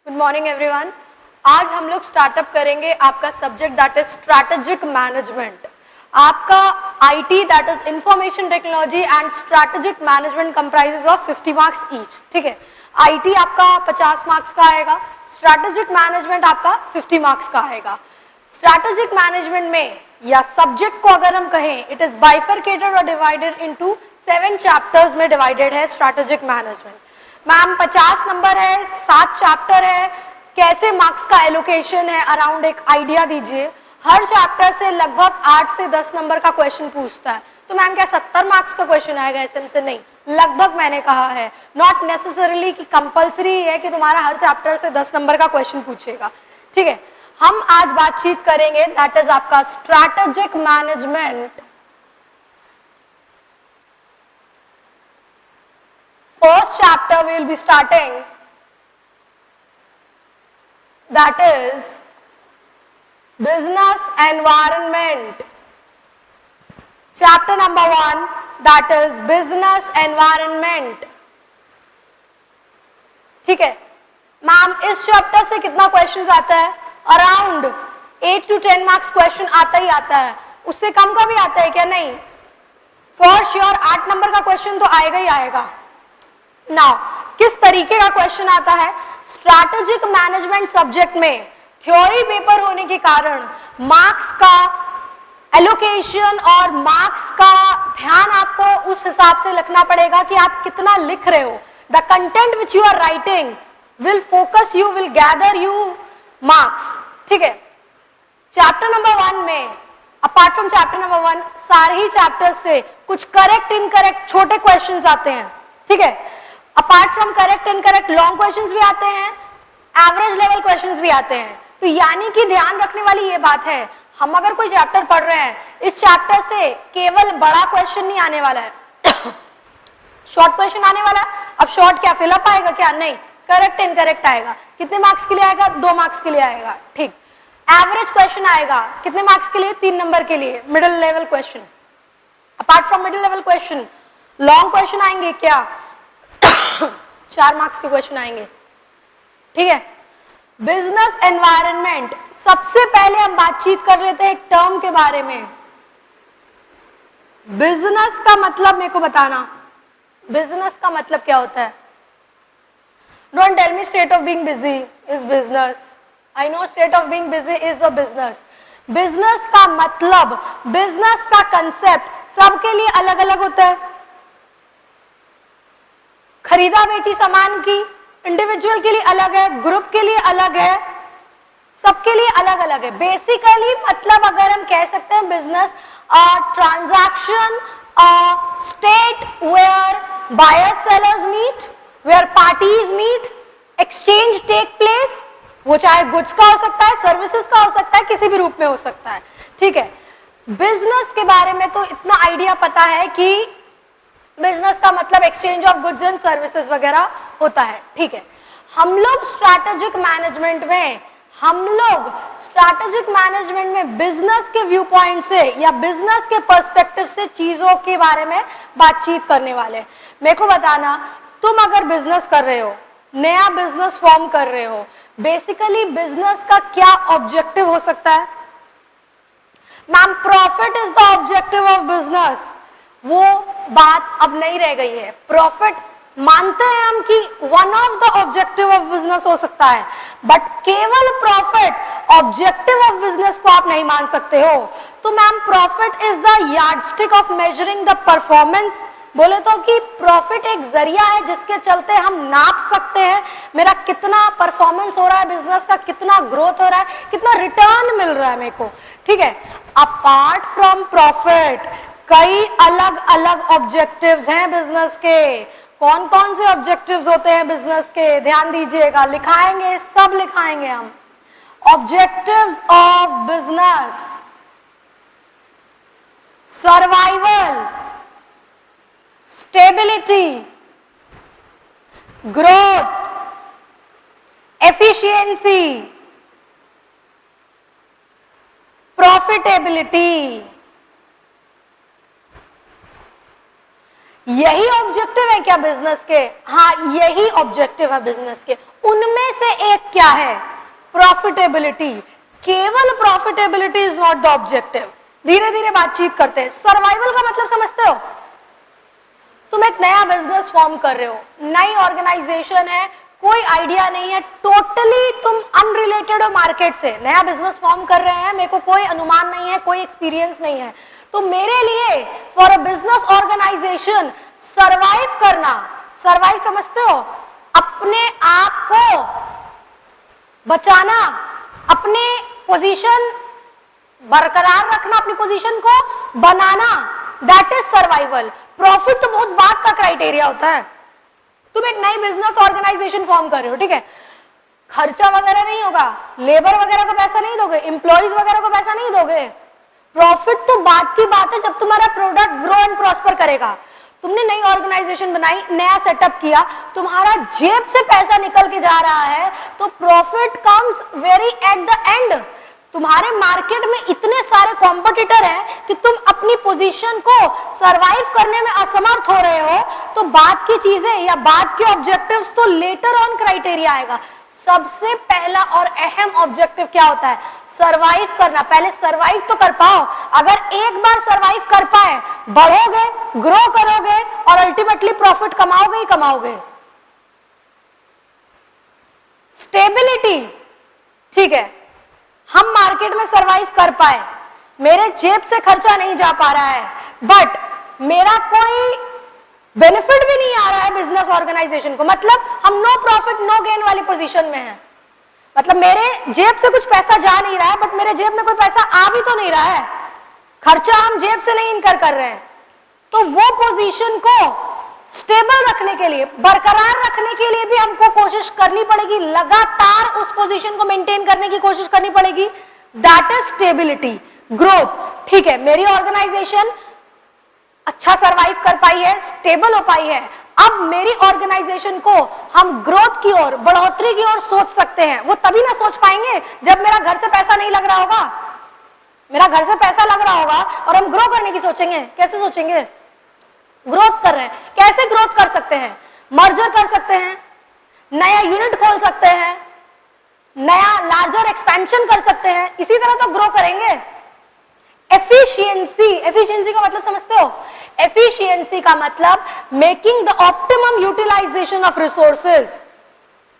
Good morning everyone. आज हम लोग स्टार्टअप करेंगे आपका subject that is strategic management. आपका IT that is information technology and strategic management comprises of 50 marks each. ठीक है, आईटी आपका 50 मार्क्स का आएगा, स्ट्रैटेजिक मैनेजमेंट आपका 50 मार्क्स का आएगा। स्ट्रैटेजिक मैनेजमेंट में या सब्जेक्ट को अगर हम कहें, इट इज बाइफरकेटेड और डिवाइडेड इनटू 7 चैप्टर्स में डिवाइडेड है स्ट्रैटेजिक मैनेजमेंट। मैम 50 नंबर है, 7 चैप्टर है, कैसे मार्क्स का एलोकेशन है, अराउंड एक आइडिया दीजिए। हर चैप्टर से लगभग 8 से 10 नंबर का क्वेश्चन पूछता है, तो मैम क्या 70 मार्क्स का क्वेश्चन आएगा? ऐसे से नहीं, लगभग मैंने कहा है, नॉट नेसेसरीली कि कंपलसरी है कि तुम्हारा हर चैप्टर से 10 नंबर का क्वेश्चन पूछेगा। ठीक है, हम आज बातचीत करेंगे दैट इज आपका strategic management. First chapter we will be starting, that is business environment. Chapter number 1, that is business environment. ठीक है मैम, इस चैप्टर से कितना क्वेश्चन आता है? अराउंड 8 to 10 मार्क्स क्वेश्चन आता ही आता है, उससे कम का भी आता है क्या? नहीं, फॉर श्योर 8 नंबर का क्वेश्चन तो आएगा ही आएगा। नाउ किस तरीके का क्वेश्चन आता है? स्ट्रैटेजिक मैनेजमेंट सब्जेक्ट में थ्योरी पेपर होने के कारण मार्क्स का एलोकेशन और मार्क्स का ध्यान आपको उस हिसाब से रखना पड़ेगा कि आप कितना लिख रहे हो। The content which you are writing will focus you, will gather you marks. ठीक है, चैप्टर नंबर 1 में अपार्ट फ्रॉम चैप्टर नंबर 1 सारे ही चैप्टर से कुछ करेक्ट इनकरेक्ट छोटे क्वेश्चंस आते हैं। ठीक है, apart from correct incorrect long questions भी आते हैं, एवरेज लेवल क्वेश्चंस भी आते हैं। तो यानी कि ध्यान रखने वाली ये बात है, हम अगर कोई चैप्टर पढ़ रहे हैं, इस चैप्टर से केवल बड़ा क्वेश्चन नहीं आने वाला है, शॉर्ट क्वेश्चन आने वाला है। अब शॉर्ट क्या फिलअप आएगा क्या? नहीं, करेक्ट इनकरेक्ट आएगा। कितने मार्क्स के लिए आएगा? 2 मार्क्स के लिए आएगा। ठीक, एवरेज क्वेश्चन आएगा कितने मार्क्स के लिए? 3 नंबर के लिए, middle level question. Apart from middle level question long question आएंगे क्या? 4 मार्क्स के क्वेश्चन आएंगे। ठीक है, बिजनेस एनवायरनमेंट, सबसे पहले हम बातचीत कर लेते हैं एक टर्म के बारे में। बिजनेस का मतलब मेरे को बताना, बिजनेस का मतलब क्या होता है? Don't tell me state of being busy is business, I know state of being busy is a business. Business का मतलब, बिजनेस का कंसेप्ट सबके लिए अलग अलग होता है। खरीदा बेची सामान की इंडिविजुअल के लिए अलग है, ग्रुप के लिए अलग है, सबके लिए अलग अलग है। बेसिकली मतलब अगर हम कह सकते हैं business transaction state where buyers sellers meet, where parties meet, exchange take place. वो चाहे गुड्स का हो सकता है, सर्विसेज का हो सकता है, किसी भी रूप में हो सकता है। ठीक है, बिजनेस के बारे में तो इतना आइडिया पता है कि बिजनेस का मतलब exchange of goods and services वगैरह होता है। ठीक है, हम लोग स्ट्रैटेजिक मैनेजमेंट में बिजनेस के व्यू पॉइंट से या बिजनेस के पर्सपेक्टिव से चीजों के बारे में बातचीत करने वाले। मेरे को बताना, तुम अगर बिजनेस कर रहे हो, नया बिजनेस फॉर्म कर रहे हो, बेसिकली बिजनेस का क्या ऑब्जेक्टिव हो सकता है? Ma'am profit is the objective of business, वो बात अब नहीं रह गई है। प्रॉफिट मानते हैं हम कि one of the objective of business हो सकता है, बट केवल प्रॉफिट ऑब्जेक्टिव ऑफ बिजनेस को आप नहीं मान सकते हो। तो ma'am profit is the yardstick of measuring the performance. बोले तो कि प्रॉफिट एक जरिया है जिसके चलते हम नाप सकते हैं मेरा कितना परफॉर्मेंस हो रहा है, बिजनेस का कितना ग्रोथ हो रहा है, कितना रिटर्न मिल रहा है मेरे को। ठीक है, अपार्ट फ्रॉम प्रॉफिट कई अलग अलग ऑब्जेक्टिव्स हैं बिजनेस के। कौन कौन से ऑब्जेक्टिव्स होते हैं बिजनेस के? ध्यान दीजिएगा, लिखाएंगे, सब लिखाएंगे हम। Objectives of business: survival, stability, growth, efficiency, profitability. यही ऑब्जेक्टिव है क्या बिजनेस के? हाँ, यही ऑब्जेक्टिव है बिजनेस के। उनमें से एक क्या है? प्रॉफिटेबिलिटी। केवल profitability is not the objective. धीरे धीरे बातचीत करते हैं। सर्वाइवल का मतलब समझते हो? तुम एक नया बिजनेस फॉर्म कर रहे हो, नई ऑर्गेनाइजेशन है, कोई आइडिया नहीं है, टोटली तुम अनरिलेटेड हो मार्केट से, नया बिजनेस फॉर्म कर रहे हैं, मेरे को कोई अनुमान नहीं है, कोई एक्सपीरियंस नहीं है, तो मेरे लिए for a business organization survive करना, सर्वाइव समझते हो? अपने आप को बचाना, अपने पोजीशन बरकरार रखना, अपनी पोजीशन को बनाना, दैट इज सर्वाइवल। प्रॉफिट तो बहुत बाद का क्राइटेरिया होता है। तुम एक नई बिजनेस ऑर्गेनाइजेशन फॉर्म कर रहे हो, ठीक है, खर्चा वगैरह नहीं होगा, लेबर वगैरह को पैसा नहीं दोगे, एम्प्लॉइज वगैरह को पैसा नहीं दोगे। प्रॉफिट तो बात की बात है जब तुम्हारा प्रोडक्ट ग्रो एंड प्रॉस्पर करेगा। तुमने नई ऑर्गेनाइजेशन बनाई, नया सेटअप किया, तुम्हारा जेब से पैसा निकल के जा रहा है, तो profit comes very at the end. तुम्हारे मार्केट में इतने सारे कॉम्पिटिटर हैं कि तुम अपनी पोजीशन को सरवाइव करने में असमर्थ हो रहे हो, तो बाद की चीजें या बाद के ऑब्जेक्टिव्स तो लेटर ऑन क्राइटेरिया आएगा। सबसे पहला और अहम ऑब्जेक्टिव क्या होता है? सरवाइव करना। पहले सरवाइव तो कर पाओ। अगर एक बार सरवाइव कर पाए, बढ़ोगे, ग्रो करोगे और अल्टीमेटली प्रॉफिट कमाओगे ही कमाओगे। स्टेबिलिटी, ठीक है, हम मार्केट में सरवाइव कर पाए, मेरे जेब से खर्चा नहीं जा पा रहा है, बट मेरा कोई बेनिफिट भी नहीं आ रहा है बिजनेस ऑर्गेनाइजेशन को, मतलब हम नो प्रॉफिट नो गेन वाली पोजीशन में हैं, मतलब मेरे जेब से कुछ पैसा जा नहीं रहा है, बट मेरे जेब में कोई पैसा आ भी तो नहीं रहा है, खर्चा हम जेब से नहीं इनकर कर रहे हैं, तो वो पोजीशन को स्टेबल रखने के लिए, बरकरार रखने के लिए भी हमको कोशिश करनी पड़ेगी, लगातार उस पोजीशन को मेंटेन करने की कोशिश करनी पड़ेगी। That is stability, growth. ठीक है, मेरी ऑर्गेनाइजेशन अच्छा सरवाइव कर पाई है, स्टेबल हो पाई है, अब मेरी ऑर्गेनाइजेशन को हम ग्रोथ की ओर, बढ़ोतरी की ओर सोच सकते हैं। वो तभी ना सोच पाएंगे जब मेरा घर से पैसा नहीं लग रहा होगा। मेरा घर से पैसा लग रहा होगा और हम ग्रो करने की सोचेंगे। कैसे सोचेंगे? ग्रोथ कर रहे हैं, कैसे ग्रोथ कर सकते हैं? मर्जर कर सकते हैं, नया यूनिट खोल सकते हैं, नया लार्जर एक्सपेंशन कर सकते हैं, इसी तरह तो ग्रो करेंगे। एफिशिएंसी, एफिशिएंसी का मतलब समझते हो? एफिशिएंसी का मतलब making the optimum utilization of resources,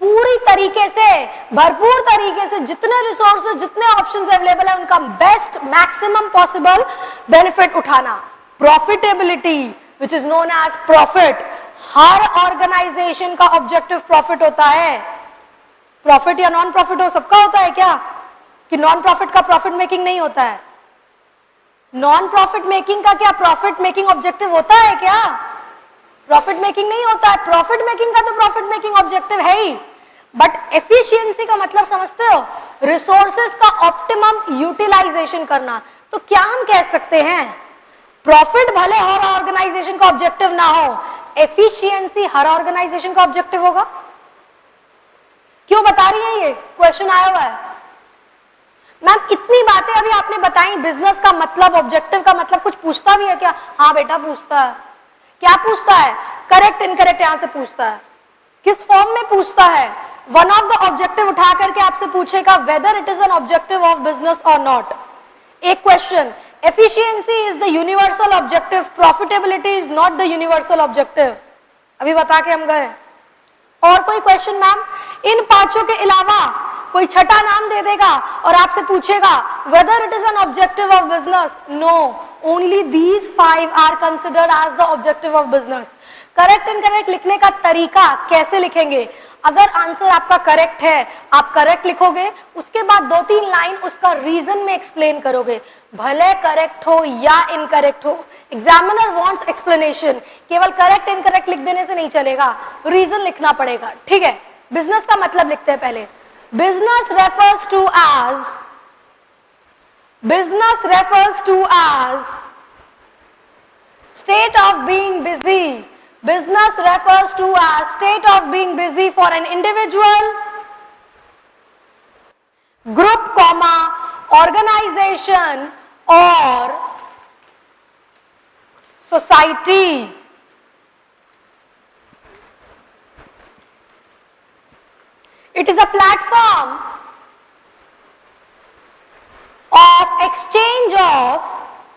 पूरी तरीके से, भरपूर तरीके से जितने रिसोर्सेज, जितने ऑप्शंस अवेलेबल है, उनका बेस्ट मैक्सिमम पॉसिबल बेनिफिट उठाना। Profitability which is known as profit, हर ऑर्गेनाइजेशन का ऑब्जेक्टिव प्रॉफिट होता है। प्रॉफिट या नॉन प्रॉफिट हो, सबका होता है क्या? कि नॉन प्रॉफिट का प्रॉफिट मेकिंग नहीं होता है? नॉन प्रॉफिट मेकिंग का क्या प्रॉफिट मेकिंग ऑब्जेक्टिव होता है क्या? प्रॉफिट मेकिंग नहीं होता है। प्रॉफिट मेकिंग का तो प्रॉफिट मेकिंग ऑब्जेक्टिव है ही, बट एफिशिएंसी का मतलब समझते हो? रिसोर्सेज का ऑप्टिमम यूटिलाइजेशन करना। तो क्या हम कह सकते हैं, प्रॉफिट भले हर ऑर्गेनाइजेशन का ऑब्जेक्टिव ना हो, एफिशिएंसी हर ऑर्गेनाइजेशन का ऑब्जेक्टिव होगा। क्यों बता रही है? ये क्वेश्चन आया हुआ है मैम। इतनी बातें अभी आपने बताई, बिजनेस का मतलब, ऑब्जेक्टिव का मतलब, कुछ पूछता भी है क्या? हाँ बेटा पूछता है। क्या पूछता है? करेक्ट इनकरेक्ट यहां से पूछता है। किस फॉर्म में पूछता है? वन ऑफ द ऑब्जेक्टिव उठा करके आपसे पूछेगा whether it is an objective of business और नॉट। एक question, efficiency is the universal objective, profitability is not the universal objective. अभी बता के हम गए। और कोई क्वेश्चन मैम? इन पांचों के अलावा कोई छठा नाम दे देगा और आपसे पूछेगा whether it is an objective of business. No, only these 5 are considered as the objective of business. Correct incorrect लिखने का तरीका कैसे लिखेंगे? अगर आंसर आपका करेक्ट है, आप करेक्ट लिखोगे, उसके बाद 2-3 लाइन उसका रीजन में एक्सप्लेन करोगे, भले करेक्ट हो या इनकरेक्ट हो। एग्जामिनर वांट्स एक्सप्लेनेशन, केवल करेक्ट इनकरेक्ट लिख देने से नहीं चलेगा, रीजन लिखना पड़ेगा। ठीक है, बिजनेस का मतलब लिखते हैं पहले। Business refers to as state of being busy. Business refers to as state of being busy for an individual, group, organization or society. It is a platform of exchange of,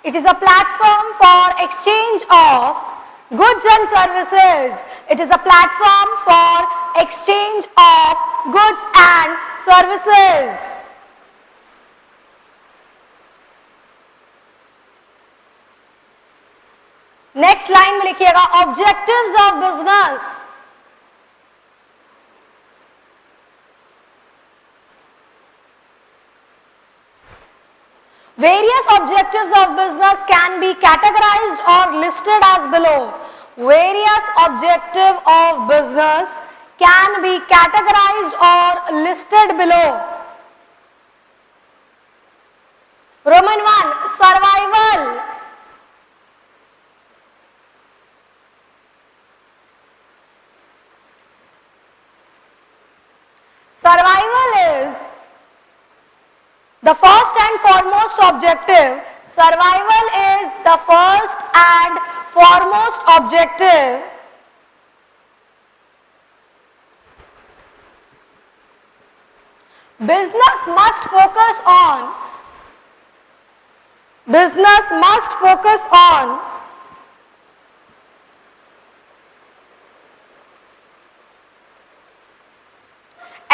it is a platform for exchange of goods and services. It is a platform for exchange of goods and services. Next line में लिखिएगा objectives of business. Various objectives of business can be categorized or listed as below. Various objectives of business can be categorized or listed below. Roman 1, survival. Survival is the first and foremost objective. Survival is the first and foremost objective. Business must focus on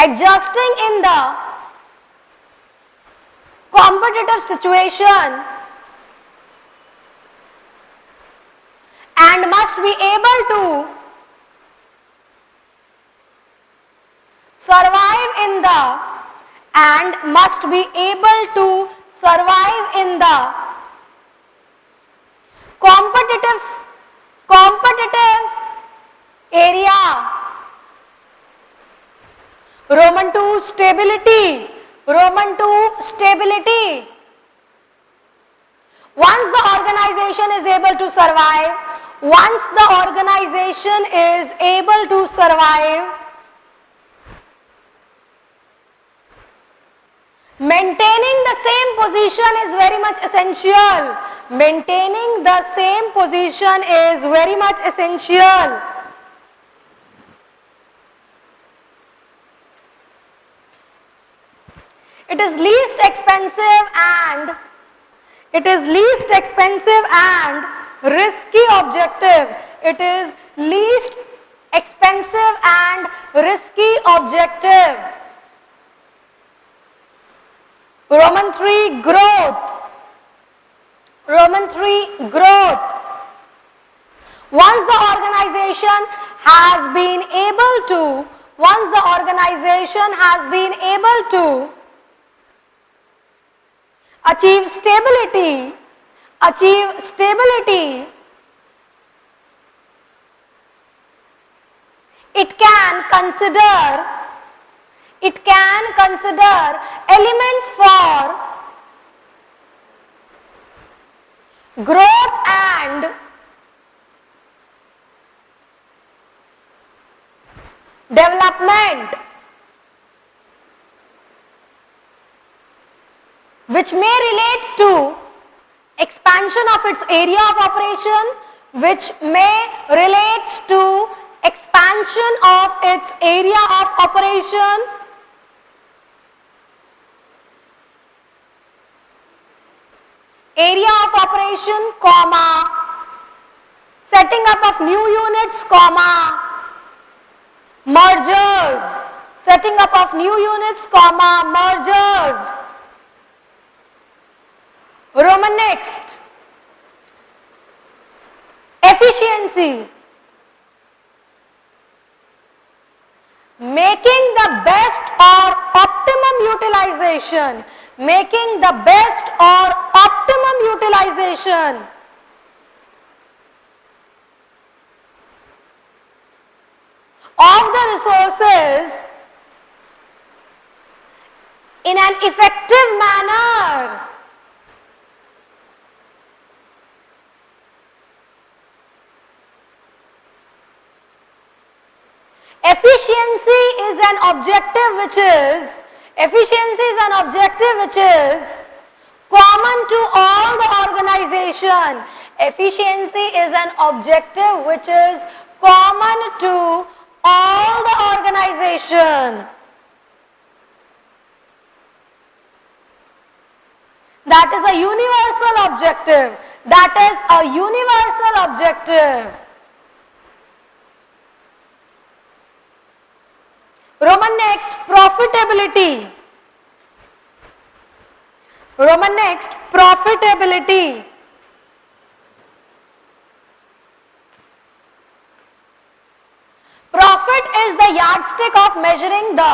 adjusting in the competitive situation and must be able to survive in the competitive area. Roman 2, stability. Roman 2, stability. Once the organization is able to survive, maintaining the same position is very much essential. Maintaining the same position is very much essential. It is least expensive and risky objective. It is least expensive and risky objective. Roman 3, growth. Roman 3, growth. Once the organization has been able to achieve stability, it can consider elements for growth and development, which may relate to expansion of its area of operation, comma, setting up of new units, comma, mergers, setting up of new units, comma, mergers. Roman next, efficiency. Making the best or optimum utilization. Making the best or optimum utilization of the resources in an effective manner. Efficiency is an objective which is common to all the organization. Efficiency is an objective which is common to all the organization. That is a universal objective. That is a universal objective. Roman next, profitability. Roman next, profitability. Profit is the yardstick of measuring the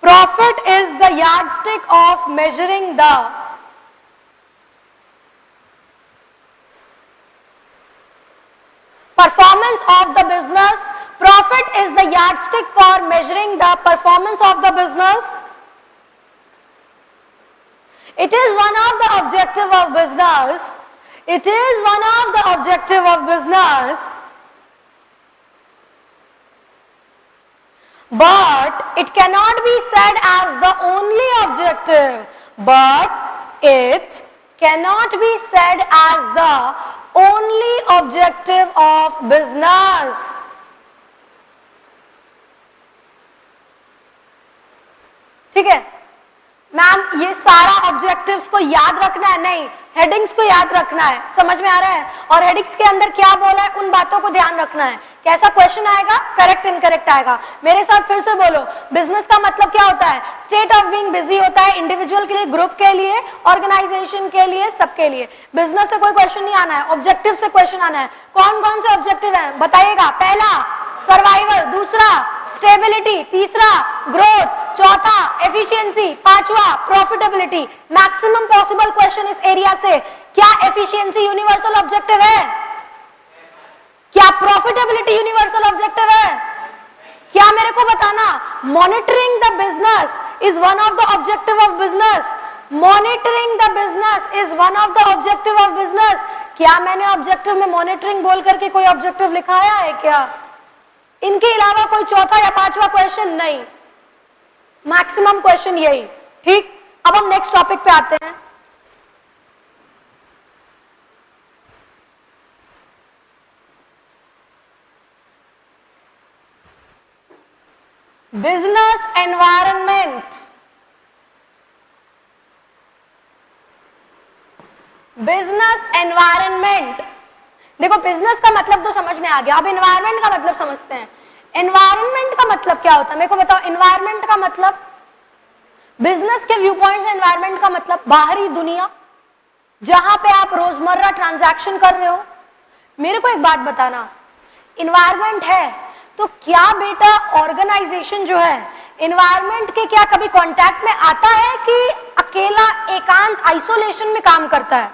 profit is the yardstick of measuring the performance of the business. Profit is the yardstick for measuring the performance of the business. It is one of the objective of business. It is one of the objective of business. But it cannot be said as the only objective. But it cannot be said as the only objective of business. ठीक है ma'am, ये सारा objectives को याद रखना है? नहीं, headings को याद रखना है। समझ में आ रहा है? और हेडिंग्स के अंदर क्या बोला है उन बातों को ध्यान रखना है। कैसा क्वेश्चन आएगा? करेक्ट इनकरेक्ट आएगा। मेरे साथ फिर से बोलो, बिजनेस का मतलब क्या होता है? स्टेट ऑफ बीइंग बिजी होता है, इंडिविजुअल के लिए, ग्रुप के लिए, ऑर्गेनाइजेशन के लिए, सबके लिए। बिजनेस से कोई क्वेश्चन नहीं आना है, ऑब्जेक्टिव से क्वेश्चन आना है। कौन कौन से ऑब्जेक्टिव है बताइएगा? पहला सर्वाइवल, दूसरा स्टेबिलिटी, तीसरा ग्रोथ, चौथा एफिशिएंसी, पांचवा प्रॉफिटेबिलिटी। मैक्सिमम पॉसिबल क्वेश्चन इस एरिया से। क्या एफिशिएंसी यूनिवर्सल ऑब्जेक्टिव है? क्या प्रॉफिटेबिलिटी यूनिवर्सल ऑब्जेक्टिव है? क्या मेरे को बताना? Monitoring the business is one of the objective of business. Monitoring the business is one of the objective of business. क्या मैंने ऑब्जेक्टिव में मॉनिटरिंग बोल करके कोई ऑब्जेक्टिव लिखाया है क्या? इनके अलावा कोई चौथा या पांचवा क्वेश्चन नहीं, मैक्सिमम क्वेश्चन यही। ठीक, अब हम नेक्स्ट टॉपिक पे आते हैं। Business environment. बिजनेस एनवायरनमेंट, देखो बिजनेस का मतलब तो समझ में आ गया, अब एनवायरनमेंट का मतलब समझते हैं। एनवायरनमेंट का मतलब क्या होता है मेरे को बताओ? एनवायरनमेंट का मतलब बिजनेस के व्यू पॉइंट से एनवायरनमेंट का मतलब बाहरी दुनिया, जहां पे आप रोजमर्रा ट्रांजैक्शन कर रहे हो। मेरे को एक बात बताना, एनवायरनमेंट है तो क्या बेटा ऑर्गेनाइजेशन जो है एनवायरनमेंट के क्या कभी कांटेक्ट में आता है कि अकेला एकांत आइसोलेशन में काम करता है?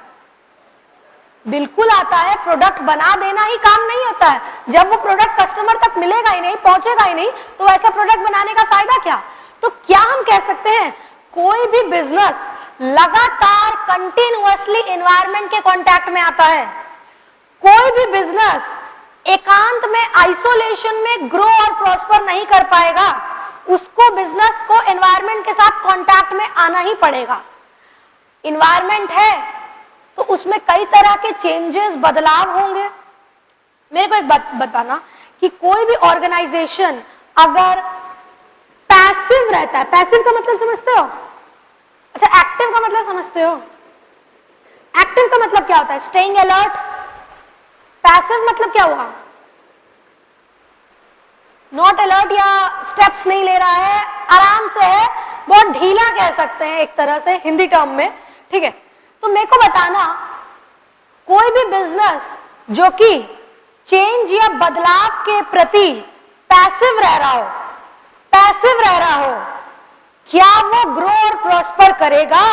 बिल्कुल आता है। प्रोडक्ट बना देना ही काम नहीं होता है। जब वो प्रोडक्ट कस्टमर तक मिलेगा ही नहीं, पहुंचेगा ही नहीं, तो ऐसा प्रोडक्ट बनाने का फायदा क्या? तो क्या हम कह सकते हैं कोई भी बिजनेस लगातार कंटिन्यूअसली एनवायरनमेंट के कांटेक्ट में आता है? कोई भी बिजनेस एकांत में आइसोलेशन में ग्रो और प्रॉस्पर नहीं कर पाएगा। उसको बिजनेस को एनवायरनमेंट के साथ कांटेक्ट में आना ही पड़ेगा। एनवायरनमेंट है तो उसमें कई तरह के चेंजेस, बदलाव होंगे। मेरे को एक बात बताना कि कोई भी ऑर्गेनाइजेशन अगर पैसिव रहता है, पैसिव का मतलब समझते हो? अच्छा, एक्टिव का मतलब समझते हो? एक्टिव का मतलब क्या होता है? Staying alert. पैसिव मतलब क्या हुआ? नॉट अलर्ट या स्टेप्स नहीं ले रहा है, आराम से है, बहुत ढीला कह सकते हैं एक तरह से हिंदी टर्म में। ठीक है, तो मेरे को बताना कोई भी बिजनेस जो कि चेंज या बदलाव के प्रति पैसिव रह रहा हो, पैसिव रह रहा हो, क्या वो ग्रो और प्रॉस्पर करेगा?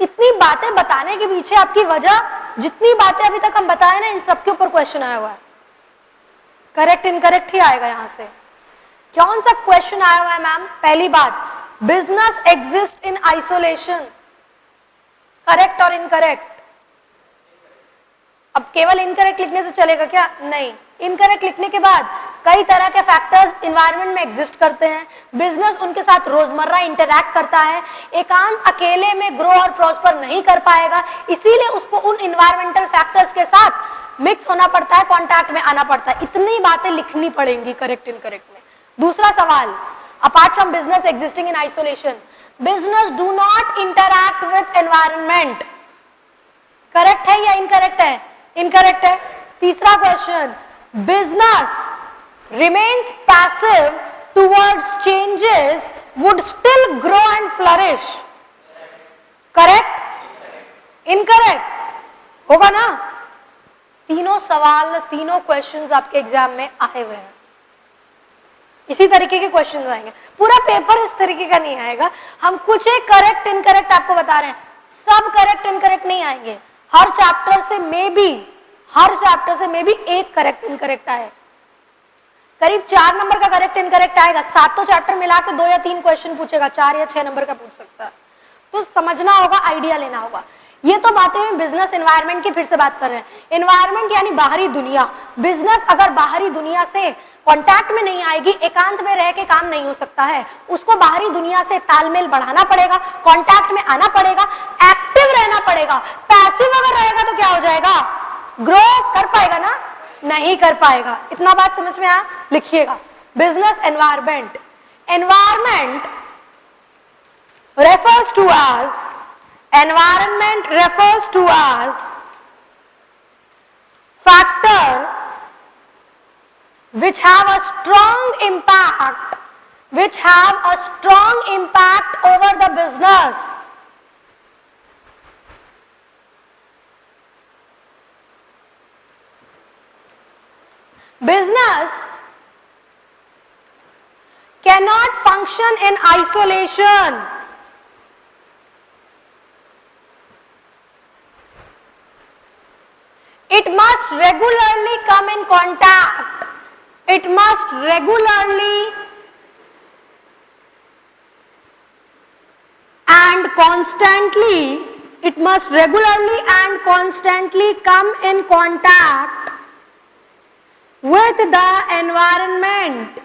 इतनी बातें बताने के पीछे आपकी वजह, जितनी बातें अभी तक हम बताए ना, इन सबके ऊपर क्वेश्चन आया हुआ है। करेक्ट इनकरेक्ट ही आएगा यहां से। कौन सा क्वेश्चन आया हुआ है मैम? पहली बात, business exist in isolation, correct और इनकरेक्ट? अब केवल इनकरेक्ट लिखने से चलेगा क्या? नहीं, इनकरेक्ट लिखने के बाद कई तरह के फैक्टर्स एनवायरनमेंट में एग्जिस्ट करते हैं, बिजनेस उनके साथ रोजमर्रा इंटरैक्ट करता है, एकांत अकेले में ग्रो और प्रॉस्पर नहीं कर पाएगा, इसीलिए उसको उन एनवायरमेंटल फैक्टर्स के साथ मिक्स होना पड़ता है, कांटेक्ट में आना पड़ता है। इतनी बातें लिखनी पड़ेंगी करेक्ट इनकरेक्ट में। दूसरा सवाल, apart from business existing in isolation, business do not interact with environment. Correct है या इनकरेक्ट है? इनकरेक्ट है। तीसरा question, business remains passive towards changes would still grow and flourish. Correct? Incorrect होगा ना? तीनों सवाल, तीनों क्वेश्चंस आपके एग्जाम में आए हुए हैं। इसी तरीके के क्वेश्चंस आएंगे, पूरा पेपर इस तरीके का नहीं आएगा। हम कुछ एक करेक्ट इनकरेक्ट आपको बता रहे हैं, सब करेक्ट इनकरेक्ट नहीं आएंगे। हर चैप्टर से मे बी एक करेक्ट इनकरेक्ट आए। करीब 4 नंबर का करेक्ट इनकरेक्ट आएगा। सातों चैप्टर मिला के 2 या 3 क्वेश्चन पूछेगा, 4 या 6 नंबर का पूछ सकता है। तो समझना होगा, आइडिया लेना होगा। ये तो बातें हम बिजनेस एनवायरनमेंट की फिर से बात कर रहे हैं। एनवायरनमेंट यानी बाहरी दुनिया। बिजनेस अगर बाहरी दुनिया से कांटेक्ट में नहीं आएगी, एकांत में रह के काम नहीं हो सकता है। उसको बाहरी दुनिया से तालमेल बढ़ाना पड़ेगा, कांटेक्ट में आना पड़ेगा, एक्टिव रहना पड़ेगा। पैसिव अगर रहेगा तो क्या हो जाएगा? ग्रो कर पाएगा ना? नहीं कर पाएगा। इतना बात समझ में आया? लिखिएगा, business environment. Environment refers to as, environment refers to as factor which have a strong impact over the business. Business cannot function in isolation. It must regularly come in contact. It must regularly and constantly, it must regularly and constantly come in contact with the environment.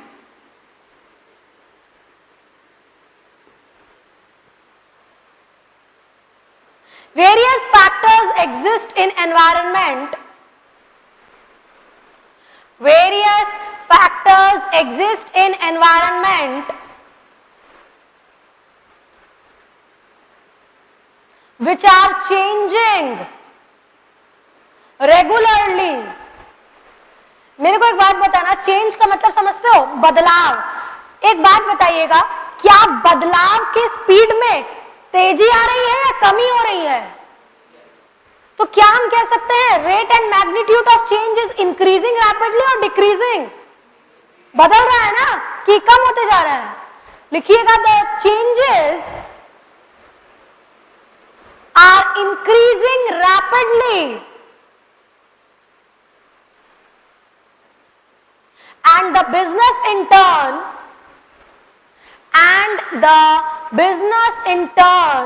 Various factors exist in environment. Various factors exist in environment which are changing regularly. मेरे को एक बात बताना, change का मतलब समझते हो? बदलाव। एक बात बताइएगा, क्या बदलाव की स्पीड में तेजी आ रही है या कमी हो रही है? तो क्या हम कह सकते हैं rate and magnitude of change is increasing rapidly और डिक्रीजिंग? बदल रहा है ना, कि कम होते जा रहा है? लिखिएगा, the changes are increasing rapidly and the business in turn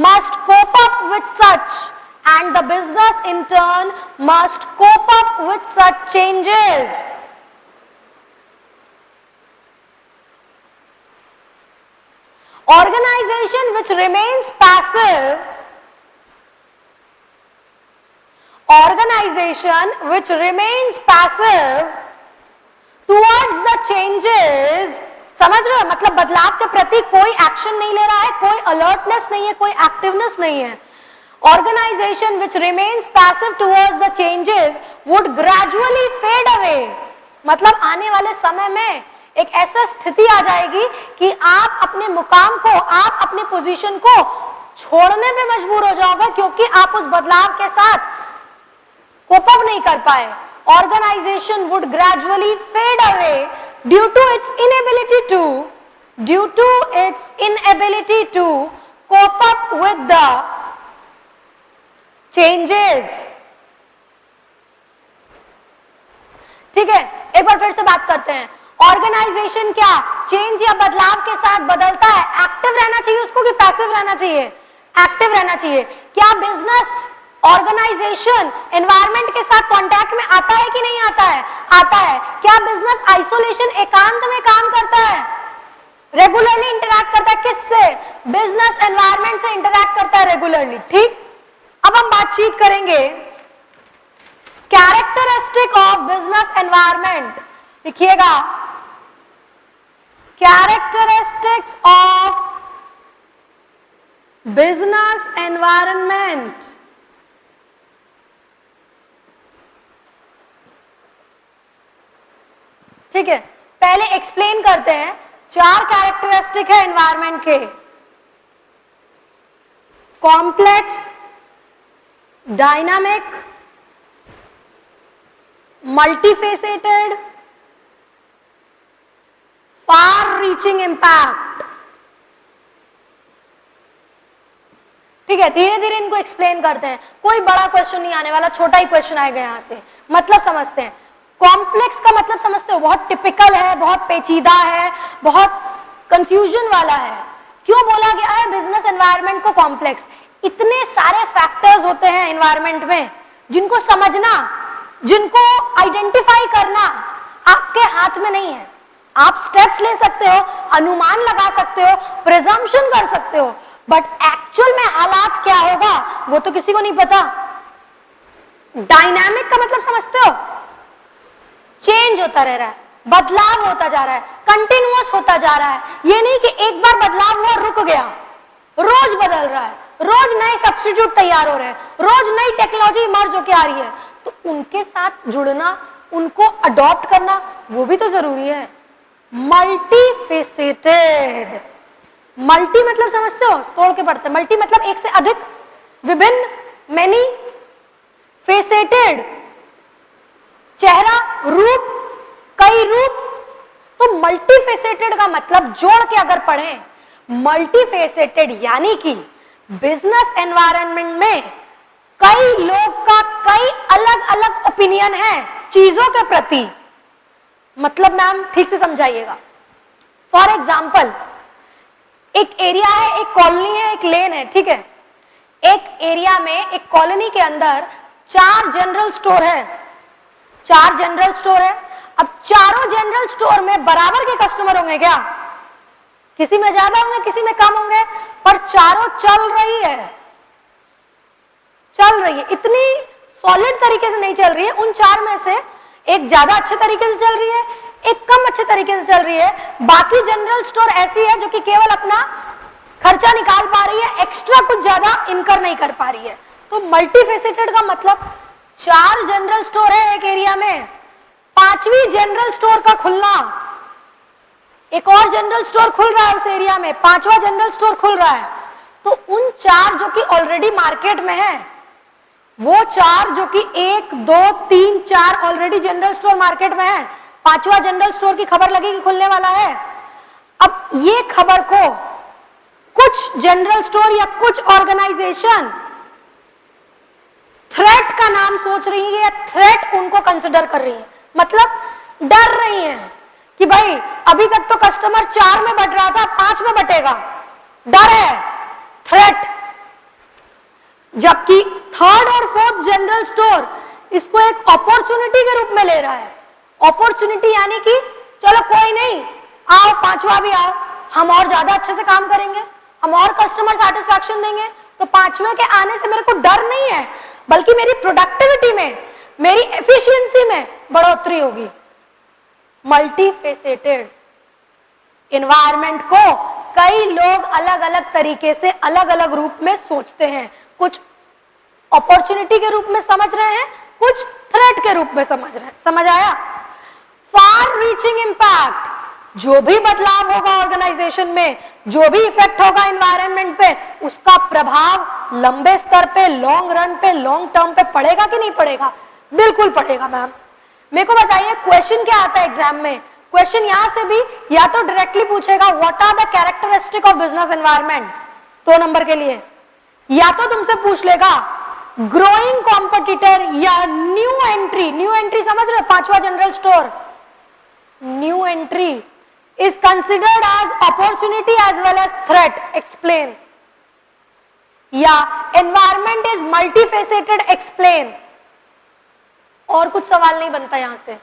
must cope up with such, and the business in turn must cope up with such changes. Organization which remains passive towards the changes, समझ रहे हो? मतलब बदलाव के प्रति कोई action नहीं ले रहा है, कोई अलर्टनेस नहीं है, कोई एक्टिवनेस नहीं है। Organization which remains passive towards the changes would gradually fade away. मतलब आने वाले समय में एक ऐसा स्थिति आ जाएगी कि आप अपने मुकाम को, आप अपनी पोजीशन को छोड़ने में मजबूर हो जाओगे, क्योंकि आप उस बदलाव के साथ कोप अप नहीं कर पाए। Organization would gradually fade away due to its inability to cope up with the changes. ठीक है, एक बार फिर से बात करते हैं। ऑर्गेनाइजेशन क्या चेंज या बदलाव के साथ बदलता है? एक्टिव रहना चाहिए उसको कि पैसिव रहना चाहिए? एक्टिव रहना चाहिए। क्या बिजनेस ऑर्गेनाइजेशन एनवायरनमेंट के साथ कांटेक्ट में आता है कि नहीं आता है? आता है। क्या बिजनेस आइसोलेशन, एकांत में काम करता है? रेगुलरली इंटरैक्ट करता है। किससे? बिजनेस एनवायरनमेंट से इंटरैक्ट करता है रेगुलरली। ठीक, अब हम बातचीत करेंगे कैरेक्टरिस्टिक ऑफ बिजनेस एनवायरनमेंट। लिखिएगा, कैरेक्टरिस्टिक्स ऑफ बिजनेस एनवायरनमेंट, ठीक है। पहले एक्सप्लेन करते हैं, 4 कैरेक्टरिस्टिक है एनवायरनमेंट के, complex, dynamic, multifaceted, far reaching impact. ठीक है, धीरे धीरे इनको एक्सप्लेन करते हैं, कोई बड़ा क्वेश्चन नहीं आने वाला, छोटा ही क्वेश्चन आएगा यहां से। मतलब समझते हैं, कॉम्प्लेक्स का मतलब समझते हो, बहुत टिपिकल है, बहुत पेचीदा है, बहुत कंफ्यूजन वाला है। क्यों बोला गया है बिजनेस एनवायरनमेंट को कॉम्प्लेक्स? इतने सारे फैक्टर्स होते हैं एनवायरनमेंट में, जिनको समझना, जिनको आइडेंटिफाई करना आपके हाथ में नहीं है। आप स्टेप्स ले सकते हो, अनुमान लगा सकते हो, प्रिजम्पशन कर सकते हो, बट एक्चुअल में हालात क्या होगा वो तो किसी को नहीं पता। डायनामिक का मतलब समझते हो, चेंज होता रह रहा है, बदलाव होता जा रहा है, कंटिन्यूअस होता जा रहा है। ये नहीं कि एक बार बदलाव हुआ रुक गया, रोज बदल रहा है, रोज नए सब्स्टिट्यूट तैयार हो रहे हैं, रोज नई टेक्नोलॉजी इमर्ज होकर आ रही है, तो उनके साथ जुड़ना, उनको अडॉप्ट करना, वो भी तो जरूरी है। मल्टीफेसेटेड, मल्टी मतलब समझते हो, तोड़ के पढ़ते हैं। मल्टी मतलब एक से अधिक, विभिन्न, मेनी, फेसेटेड चेहरा, रूप, कई रूप। तो मल्टीफेसेटेड का मतलब जोड़ के अगर पढ़ें, मल्टीफेसेटेड यानी कि बिजनेस एनवायरनमेंट में कई लोग का कई अलग अलग ओपिनियन है चीजों के प्रति। मतलब मैम ठीक से समझाइएगा। फॉर एग्जाम्पल, एक एरिया है, एक कॉलोनी है, एक लेन है, ठीक है। एक एरिया में, एक कॉलोनी के अंदर 4 जनरल स्टोर है, 4 जनरल स्टोर है। अब चारों जनरल स्टोर में बराबर के कस्टमर होंगे क्या? किसी में ज्यादा होंगे, किसी में कम होंगे, पर चारों चल रही है, चल रही है। इतनी सॉलिड तरीके से नहीं चल रही है, उन 4 में से एक ज्यादा अच्छे तरीके से चल रही है, एक कम अच्छे तरीके से चल रही है। बाकी जनरल स्टोर ऐसी है जो कि केवल अपना खर्चा निकाल पा रही है, एक्स्ट्रा कुछ ज्यादा इनकर नहीं कर पा रही है। तो मल्टीफेसेटेड का मतलब 4 जनरल स्टोर है एक एरिया में, 5वीं जनरल स्टोर का खुलना, एक और जनरल स्टोर खुल रहा है उस एरिया में, 5वां जनरल स्टोर खुल रहा है। तो उन 4 जो कि ऑलरेडी मार्केट में है, वो 4 जो कि 1, 2, 3, 4 ऑलरेडी जनरल स्टोर मार्केट में है, 5वां जनरल स्टोर की खबर लगेगी खुलने वाला है। अब ये खबर को कुछ जनरल स्टोर या कुछ ऑर्गेनाइजेशन थ्रेट का नाम सोच रही है, थ्रेट उनको कंसिडर कर रही है, मतलब डर रही है कि भाई अभी तक तो कस्टमर 4 में बट रहा था, 5 में बटेगा, डर है, थ्रेट। जबकि 3rd और 4th जनरल स्टोर इसको एक अपॉर्चुनिटी के रूप में ले रहा है। अपॉर्चुनिटी यानी कि चलो कोई नहीं, आओ 5वां भी आओ, हम और ज्यादा अच्छे से काम करेंगे, हम और कस्टमर सेटिस्फैक्शन देंगे, तो 5वें के आने से मेरे को डर नहीं है, बल्कि मेरी प्रोडक्टिविटी में, मेरी एफिशिएंसी में बढ़ोतरी होगी। मल्टीफेसेटेड एनवायरनमेंट को कई लोग अलग अलग तरीके से, अलग अलग रूप में सोचते हैं। कुछ अपॉर्चुनिटी के रूप में समझ रहे हैं, कुछ थ्रेट के रूप में समझ रहे हैं। समझ आया? फार रीचिंग इंपैक्ट, जो भी बदलाव होगा ऑर्गेनाइजेशन में, जो भी इफेक्ट होगा एनवायरनमेंट पे, उसका प्रभाव लंबे स्तर पे, लॉन्ग रन पे, लॉन्ग टर्म पे पड़ेगा कि नहीं पड़ेगा? बिल्कुल पड़ेगा मैम। मेरे को बताइए क्वेश्चन क्या आता है एग्जाम में? क्वेश्चन यहां से भी या तो डायरेक्टली पूछेगा what are the characteristic of business environment 2 number के लिए, या तो तुमसे पूछ लेगा ग्रोइंग कॉम्पिटिटर या न्यू एंट्री। न्यू एंट्री समझ रहे हो? 5वां general store, new entry is considered as opportunity as well as threat, explain। या environment is multifaceted, explain। और कुछ सवाल नहीं बनता यहां से,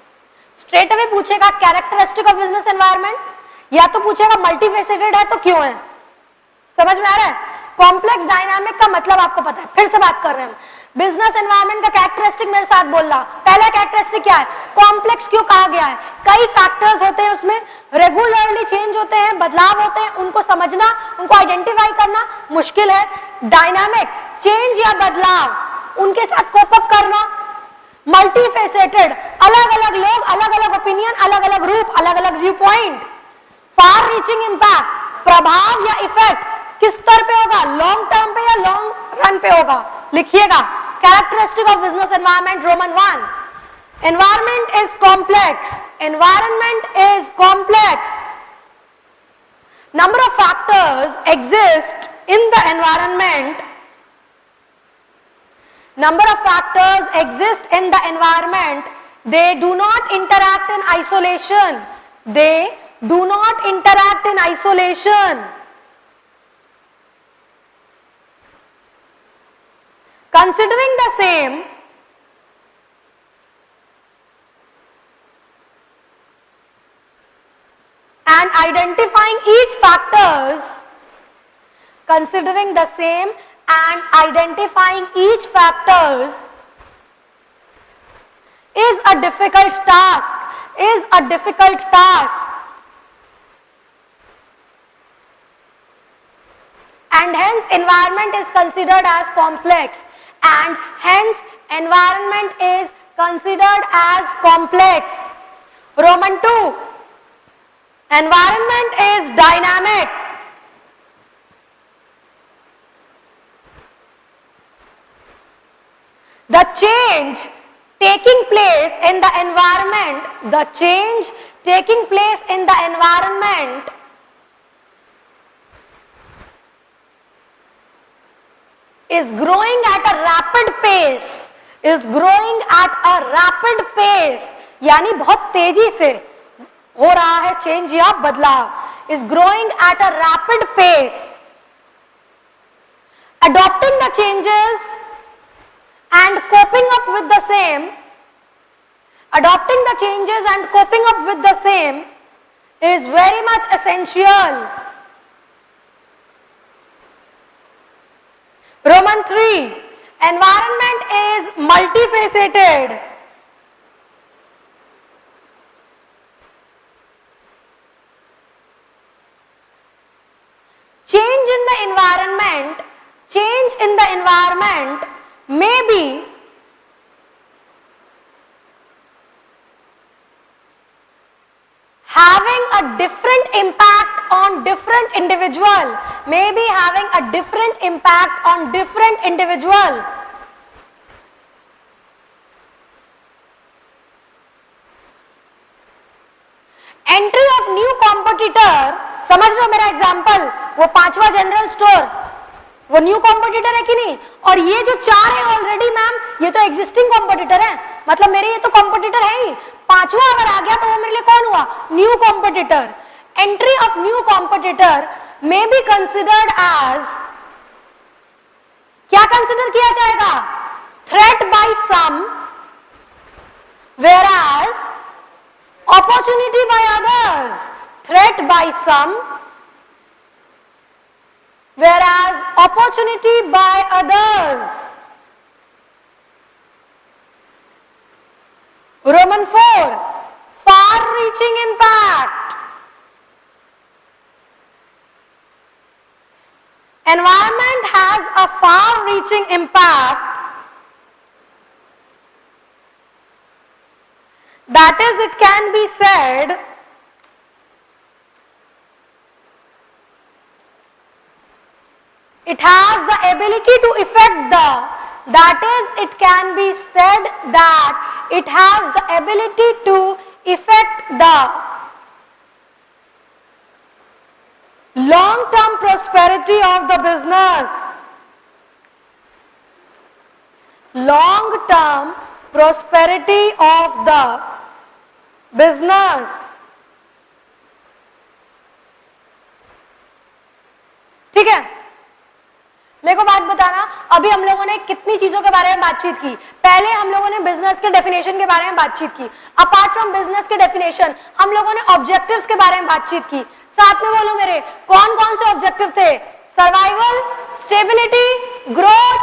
स्ट्रेट अवे पूछेगा कैरेक्टरिस्टिक ऑफ बिजनेस एनवायरनमेंट, या तो पूछेगा मल्टीफेसेटेड है तो क्यों है। समझ में आ रहा है? कॉम्प्लेक्स डायनामिक का मतलब आपको पता है, फिर से बात कर रहे हैं हम। बिजनेस एनवायरनमेंट का कैरेक्टरिस्टिक मेरे साथ बोल रहा, पहला कैरेक्टरिस्टिक क्या है? कॉम्प्लेक्स क्यों कहा गया है? कई फैक्टर्स होते हैं उसमें, रेगुलरली चेंज होते हैं, बदलाव होते हैं, उनको समझना, उनको आइडेंटिफाई करना मुश्किल है। डायनामिक, चेंज या बदलाव, उनके साथ कोप अप करना। मल्टीफेसेटेड, अलग अलग लोग, अलग अलग ओपिनियन, अलग अलग रूप, अलग अलग व्यू पॉइंट। फार रीचिंग इंपैक्ट, प्रभाव या इफेक्ट किस स्तर पे होगा, लॉन्ग टर्म पे या लॉन्ग रन पे होगा, लिखिएगा। Characteristic of business environment, Roman 1, environment is complex, environment is complex, number of factors exist in the environment, number of factors exist in the environment, they do not interact in isolation, they do not interact in isolation. Considering the same, and identifying each factors, considering the same and identifying each factors is a difficult task, is a difficult task, and hence environment is considered as complex, and hence environment is considered as complex. Roman 2, environment is dynamic. The change taking place in the environment, the change taking place in the environment is growing at a rapid pace, is growing at a rapid pace, यानी बहुत तेजी से हो रहा है change या बदलाव, is growing at a rapid pace. Adopting the changes and coping up with the same, adopting the changes and coping up with the same is very much essential. Roman 3, environment is multifaceted. Change in the environment, change in the environment may be having a different impact on different individual, may be having a different impact on different individual. Entry of new competitor, समझ लो मेरा example, वो 5वां general store, वो new competitor है कि नहीं, और ये जो 4 है ऑलरेडी मैम, ये तो एग्जिस्टिंग कॉम्पिटिटर है, मतलब मेरे ये तो कॉम्पिटिटर है ही, 5वां अगर आ गया तो वो मेरे लिए कौन हुआ, new competitor. Entry of new competitor may be considered as, क्या कंसिडर किया जाएगा, threat by some, whereas opportunity by others, threat by some, whereas opportunity by others. Roman 4, far-reaching impact. Environment has a far-reaching impact. That is, it can be said it has the ability to affect the, that is, it can be said that it has the ability to affect the long-term prosperity of the business, long-term prosperity of the business. ठीक है, मेरे को बात बताना, अभी हम लोगों ने कितनी चीजों के बारे में बातचीत की. पहले हम लोगों ने बिजनेस के डेफिनेशन के बारे में बातचीत की. अपार्ट फ्रॉम बिजनेस के डेफिनेशन हम लोगों ने ऑब्जेक्टिव्स के बारे में बातचीत की. साथ में बोलो मेरे, कौन कौन से ऑब्जेक्टिव थे, survival, stability, growth,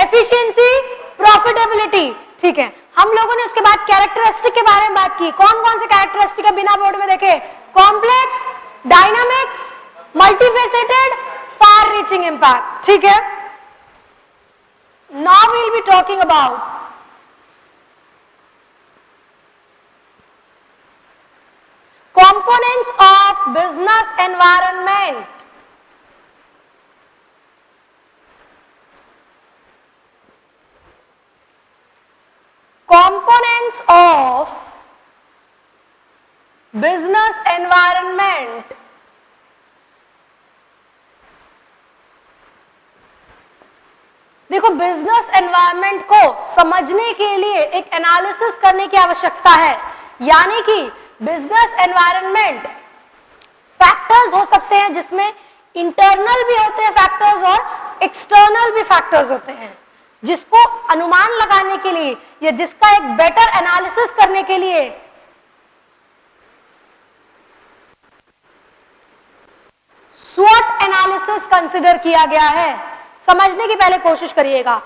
efficiency, profitability. ठीक है, हम लोगों ने उसके बाद कैरेक्टरिस्टिक के बारे में बात की। कौन कौन से कैरेक्टरिस्टिक है बिना बोर्ड में देखे? Complex, dynamic, multifaceted, far reaching impact. ठीक है, now we will be talking about components of business environment। Components of business environment। देखो, बिजनेस एनवायरनमेंट को समझने के लिए एक एनालिसिस करने की आवश्यकता है, यानी कि बिजनेस एनवायरनमेंट फैक्टर्स हो सकते हैं जिसमें इंटरनल भी होते हैं फैक्टर्स और एक्सटर्नल भी फैक्टर्स होते हैं, जिसको अनुमान लगाने के लिए या जिसका एक बेटर एनालिसिस करने के लिए स्वॉट एनालिसिस कंसिडर किया गया है। समझने की पहले कोशिश करिएगा,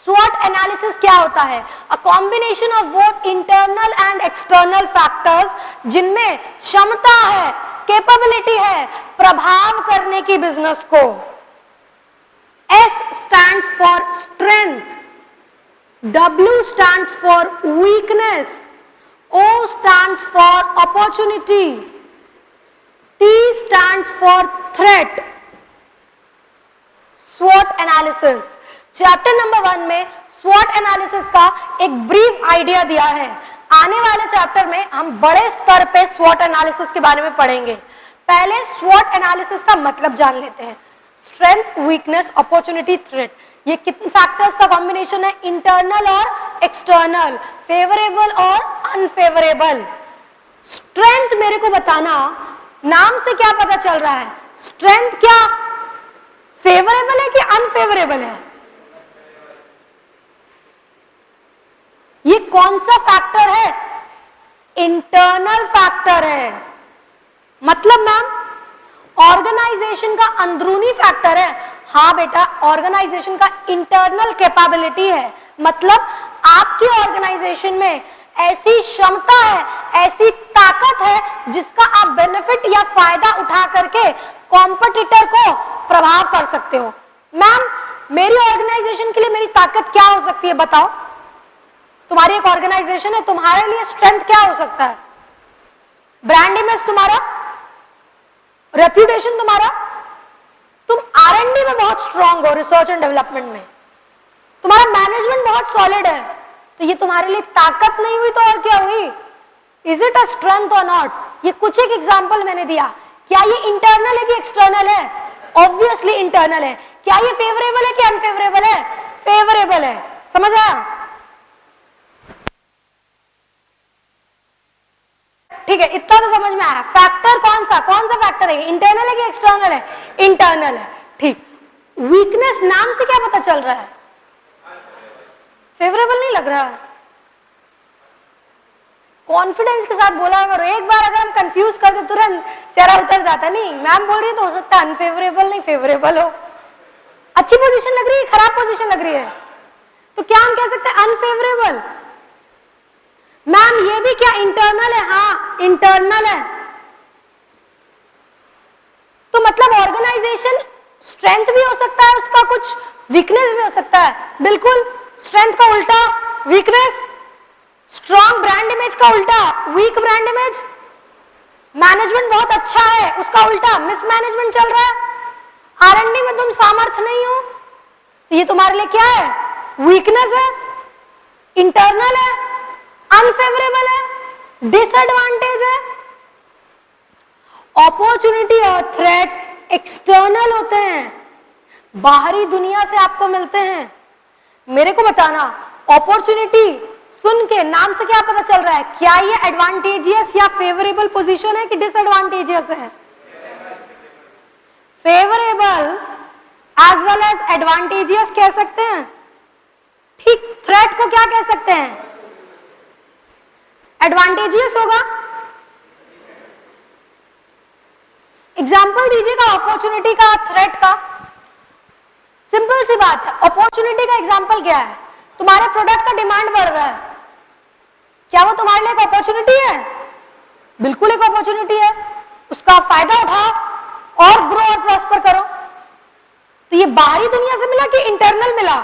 SWOT एनालिसिस क्या होता है? A combination of both internal and external factors जिनमें क्षमता है, कैपेबिलिटी है प्रभाव करने की बिजनेस को। S stands for strength, W stands for weakness, O stands for opportunity, T stands for threat। SWOT analysis chapter number 1 में SWOT एनालिसिस का एक ब्रीफ आइडिया दिया है। आने वाले चैप्टर में हम बड़े स्तर पे SWOT एनालिसिस के बारे में पढ़ेंगे। पहले SWOT एनालिसिस का मतलब जान लेते हैं। स्ट्रेंथ, वीकनेस, अपॉर्चुनिटी, थ्रेट, ये कितने फैक्टर्स का कॉम्बिनेशन है? इंटरनल और एक्सटर्नल, फेवरेबल और अनफेवरेबल। स्ट्रेंथ मेरे को बताना, नाम से क्या पता चल रहा है? स्ट्रेंथ क्या फेवरेबल है कि अनफेवरेबल है? ये कौन सा फैक्टर है? इंटरनल फैक्टर है। मतलब मैम ऑर्गेनाइजेशन का अंदरूनी फैक्टर है। हाँ बेटा, ऑर्गेनाइजेशन का इंटरनल कैपेबिलिटी है। मतलब आपकी ऑर्गेनाइजेशन में ऐसी क्षमता है, ऐसी ताकत है जिसका आप बेनिफिट या फायदा उठा करके कॉम्पिटिटर को प्रभाव कर सकते हो। मैम मेरी ऑर्गेनाइजेशन के लिए मेरी ताकत क्या हो सकती है बताओ? तुम्हारी एक ऑर्गेनाइजेशन है, तुम्हारे लिए स्ट्रेंथ क्या हो सकता है? ब्रांड इमेज तुम्हारा, रेप्यूटेशन तुम्हारा, तुम R&D में बहुत स्ट्रांग हो, रिसर्च एंड डेवलपमेंट में, तुम्हारा मैनेजमेंट बहुत सॉलिड है, तो ये तुम्हारे लिए ताकत नहीं हुई तो और क्या हुई? इज इट अ स्ट्रेंथ और नॉट? ये कुछ एक एग्जांपल मैंने दिया। क्या ये इंटरनल है कि एक्सटर्नल है? ऑब्वियसली इंटरनल है। क्या ये फेवरेबल है कि अनफेवरेबल है? फेवरेबल है। समझ आया? ठीक है, इतना तो समझ में आ रहा। फैक्टर कौन सा फैक्टर है? इंटरनल है कि एक्सटर्नल है? इंटरनल है। ठीक, वीकनेस नाम से क्या पता चल रहा है? फेवरेबल नहीं लग रहा है। कॉन्फिडेंस के साथ बोला करो। एक बार अगर हम कंफ्यूज कर दे तुरंत चेहरा उतर जाता। नहीं, मैम बोल रही है तो हो सकता है अनफेवरेबल नहीं फेवरेबल हो। अच्छी पोजीशन लग रही है, खराब पोजीशन लग रही है, तो क्या हम कह सकते हैं? अनफेवरेबल। मैम ये भी क्या इंटरनल है? हाँ इंटरनल है। तो मतलब ऑर्गेनाइजेशन स्ट्रेंथ भी हो सकता है उसका, कुछ वीकनेस भी हो सकता है। बिल्कुल, स्ट्रेंथ का उल्टा वीकनेस, स्ट्रॉन्ग ब्रांड इमेज का उल्टा वीक ब्रांड इमेज, मैनेजमेंट बहुत अच्छा है उसका उल्टा मिसमैनेजमेंट चल रहा है, R&D में तुम सामर्थ्य नहीं हो, तो ये तुम्हारे लिए क्या है? वीकनेस है, इंटरनल है, अनफेवरेबल है, डिसएडवांटेज है। अपॉर्चुनिटी और थ्रेट एक्सटर्नल होते हैं, बाहरी दुनिया से आपको मिलते हैं। मेरे को बताना, अपॉर्चुनिटी सुन के नाम से क्या पता चल रहा है? क्या ये एडवांटेजियस या फेवरेबल पोजीशन है कि डिसएडवांटेजियस है? Favourable as well as advantageous कह सकते हैं। ठीक, थ्रेट को क्या कह सकते हैं? एडवांटेजियस होगा। एग्जाम्पल दीजिएगा अपॉर्चुनिटी का, थ्रेट का। सिंपल सी बात है, अपॉर्चुनिटी का एग्जाम्पल क्या है? तुम्हारे प्रोडक्ट का डिमांड बढ़ रहा है, क्या वो तुम्हारे लिए एक अपॉर्चुनिटी है? बिल्कुल एक अपॉर्चुनिटी है, उसका फायदा उठाओ और ग्रो और प्रॉस्पर करो। तो ये बाहरी दुनिया से मिला कि इंटरनल मिला?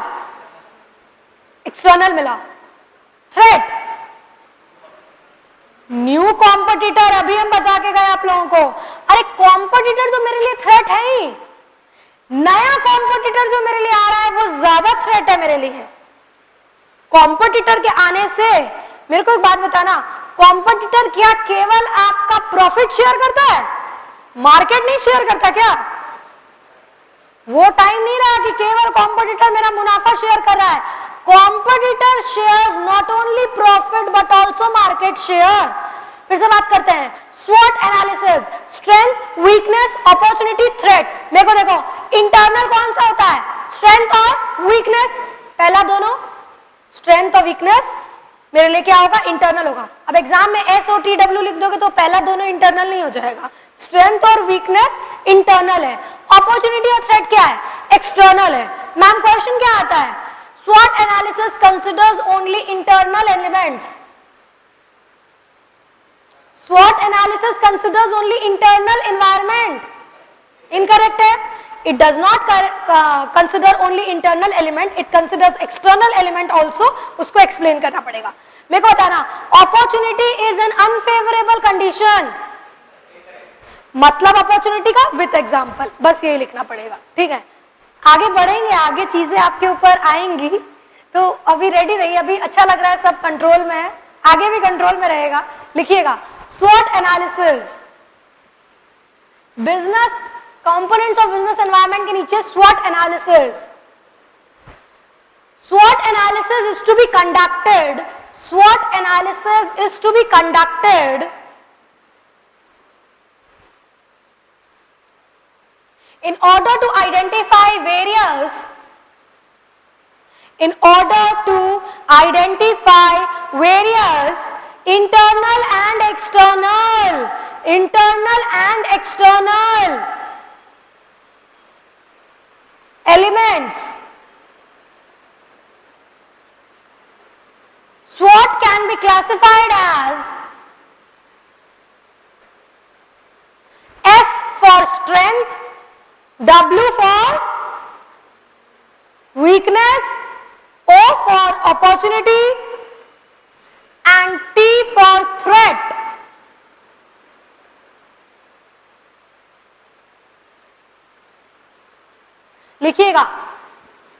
एक्सटर्नल मिला। थ्रेट, न्यू कॉम्पिटिटर, अभी हम बता के गए आप लोगों को। अरे कॉम्पिटिटर तो मेरे लिए थ्रेट है ही, नया कॉम्पिटिटर जो मेरे लिए आ रहा है वो ज्यादा थ्रेट है मेरे लिए। कॉम्पिटिटर के आने से मेरे को एक बात बताना, कॉम्पिटिटर क्या केवल आपका प्रॉफिट शेयर करता है? मार्केट नहीं शेयर करता क्या? वो टाइम नहीं रहा कि केवल कॉम्पिटिटर मेरा मुनाफा शेयर कर रहा है। Competitor shares not only profit but also market share. फिर से बात करते हैं, स्वॉट analysis, strength, weakness, opportunity, threat. मेरे को देखो, इंटरनल कौन सा होता है? स्ट्रेंथ और वीकनेस। पहला दोनों, स्ट्रेंथ और वीकनेस मेरे लिए क्या होगा? इंटरनल होगा। अब एग्जाम में SOTW लिख दोगे तो पहला दोनों इंटरनल नहीं हो जाएगा। स्ट्रेंथ और वीकनेस इंटरनल है, अपॉर्चुनिटी और थ्रेट क्या है? एक्सटर्नल है। मैम क्वेश्चन क्या आता है? SWOT analysis considers only internal elements. SWOT analysis considers only internal environment. Incorrect है? It does not consider only internal element. It considers external element also. उसको explain करना पड़ेगा। मेरे को बताना, opportunity is an unfavorable condition. मतलब opportunity का with example, बस यही लिखना पड़ेगा। ठीक है, आगे बढ़ेंगे, आगे चीजें आपके ऊपर आएंगी, तो अभी रेडी रहिए। अभी अच्छा लग रहा है, सब कंट्रोल में है, आगे भी कंट्रोल में रहेगा। लिखिएगा, स्वॉट analysis, business components of business environment के नीचे स्वॉट analysis. स्वॉट analysis is to be conducted, स्वॉट analysis is to be conducted in order to identify various internal and external elements. SWOT can be classified as S for strength, W for weakness, O for opportunity and T for threat. लिखिएगा,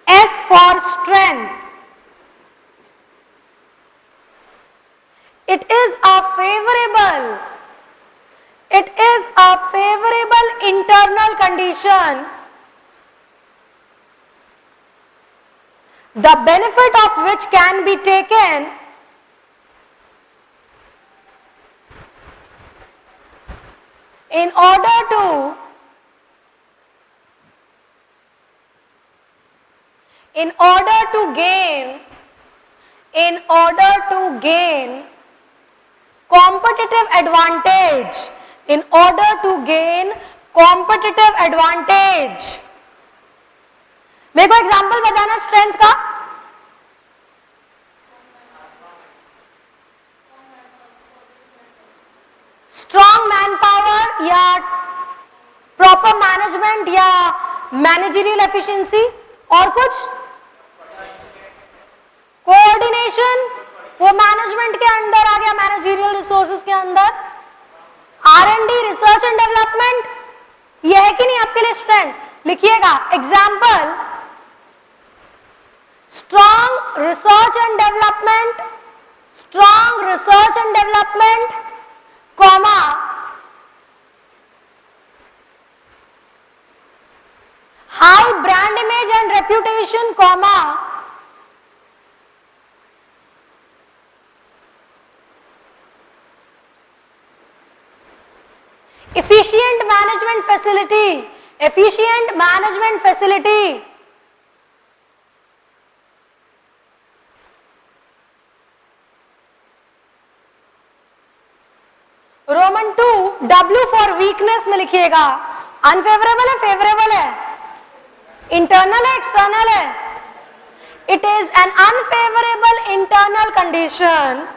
S for strength, it is a favorable internal condition, the benefit of which can be taken in order to gain competitive advantage, in order to gain competitive advantage. मेरे को example बताना strength का। Strong man power या proper management या managerial efficiency, और कुछ coordination, वो management के अंदर आ गया, मैनेजरियल रिसोर्सेज के अंदर। R&D, रिसर्च एंड डेवलपमेंट, ये है कि नहीं आपके लिए स्ट्रेंथ? लिखिएगा example, strong research and development, comma high brand image and reputation, comma efficient management facility, Roman 2 W for weakness में लिखिएगा, अनफेवरेबल है, फेवरेबल है, इंटरनल है, एक्सटर्नल है? It is N unfavourable internal condition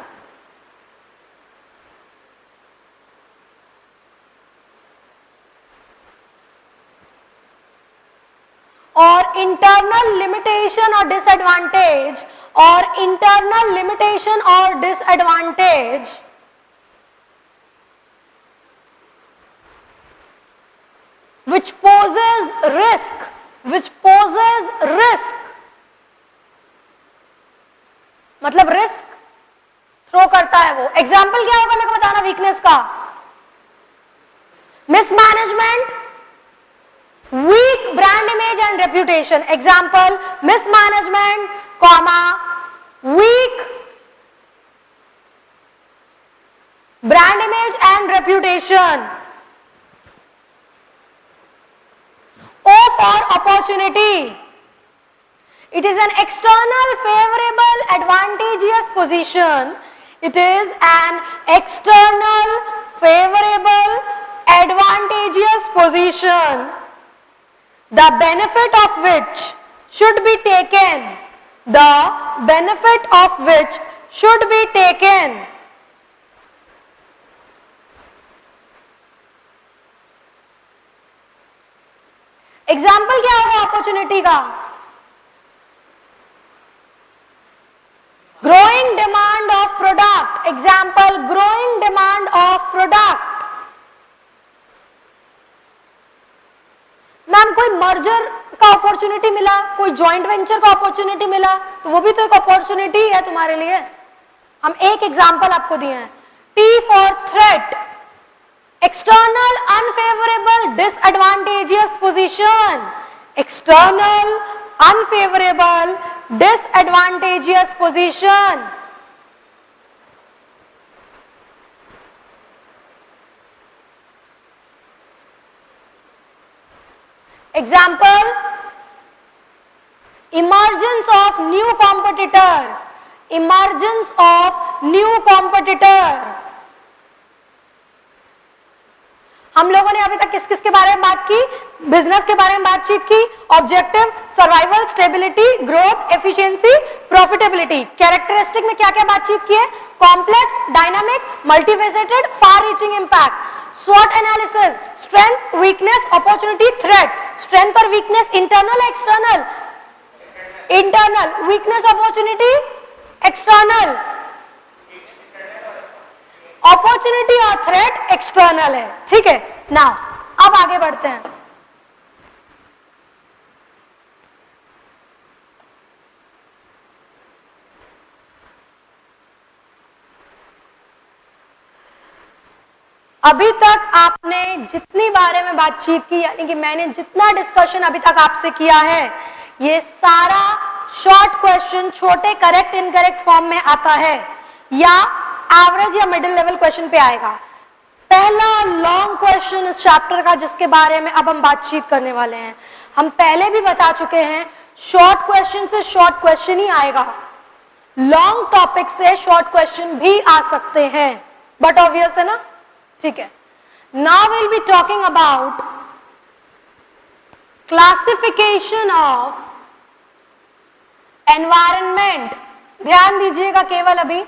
और इंटरनल लिमिटेशन और disadvantage, और internal limitation और डिसएडवांटेज which poses risk, मतलब रिस्क थ्रो करता है वो। एग्जाम्पल क्या होगा मेरे को बताना वीकनेस का? Mismanagement, weak brand image and reputation. Example mismanagement comma weak brand image and reputation. O for opportunity. It is an external favorable advantageous position. It is an external favorable advantageous position, the benefit of which should be taken. The benefit of which should be taken. Example क्या होगा opportunity का? Growing demand of product. Example growing demand of product. Ma'am कोई merger का opportunity मिला, कोई joint venture का opportunity मिला, तो वो भी तो एक अपॉर्चुनिटी है तुम्हारे लिए। हम एक एग्जाम्पल आपको दिए हैं। T for threat, external unfavorable disadvantageous position, external unfavorable disadvantageous position। example emergence of new competitor, emergence of new competitor। हम लोगों ने अभी तक किस किस के बारे में बात की? बिजनेस के बारे में बातचीत की। Objective, survival, stability, growth, efficiency, profitability. Characteristic में क्या क्या बातचीत की है? Complex, dynamic, multifaceted, far reaching impact. स्वॉट analysis, strength, weakness, opportunity, threat. Strength और वीकनेस इंटरनल है external? Internal. Weakness, opportunity external. Opportunity और थ्रेट एक्सटर्नल है। ठीक है, नाउ अब आगे बढ़ते हैं। अभी तक आपने जितनी बारे में बातचीत की, यानी कि मैंने जितना डिस्कशन अभी तक आपसे किया है, ये सारा शॉर्ट क्वेश्चन छोटे करेक्ट इनकरेक्ट फॉर्म में आता है या एवरेज या मिडिल लेवल क्वेश्चन पे आएगा। पहला लॉन्ग क्वेश्चन इस चैप्टर का जिसके बारे में अब हम बातचीत करने वाले हैं, हम पहले भी बता चुके हैं, शॉर्ट क्वेश्चन से शॉर्ट क्वेश्चन ही आएगा, लॉन्ग टॉपिक से शॉर्ट क्वेश्चन भी आ सकते हैं, बट ऑब्वियस है ना। ठीक है, now will be talking about classification of environment. ध्यान दीजिएगा केवल अभी,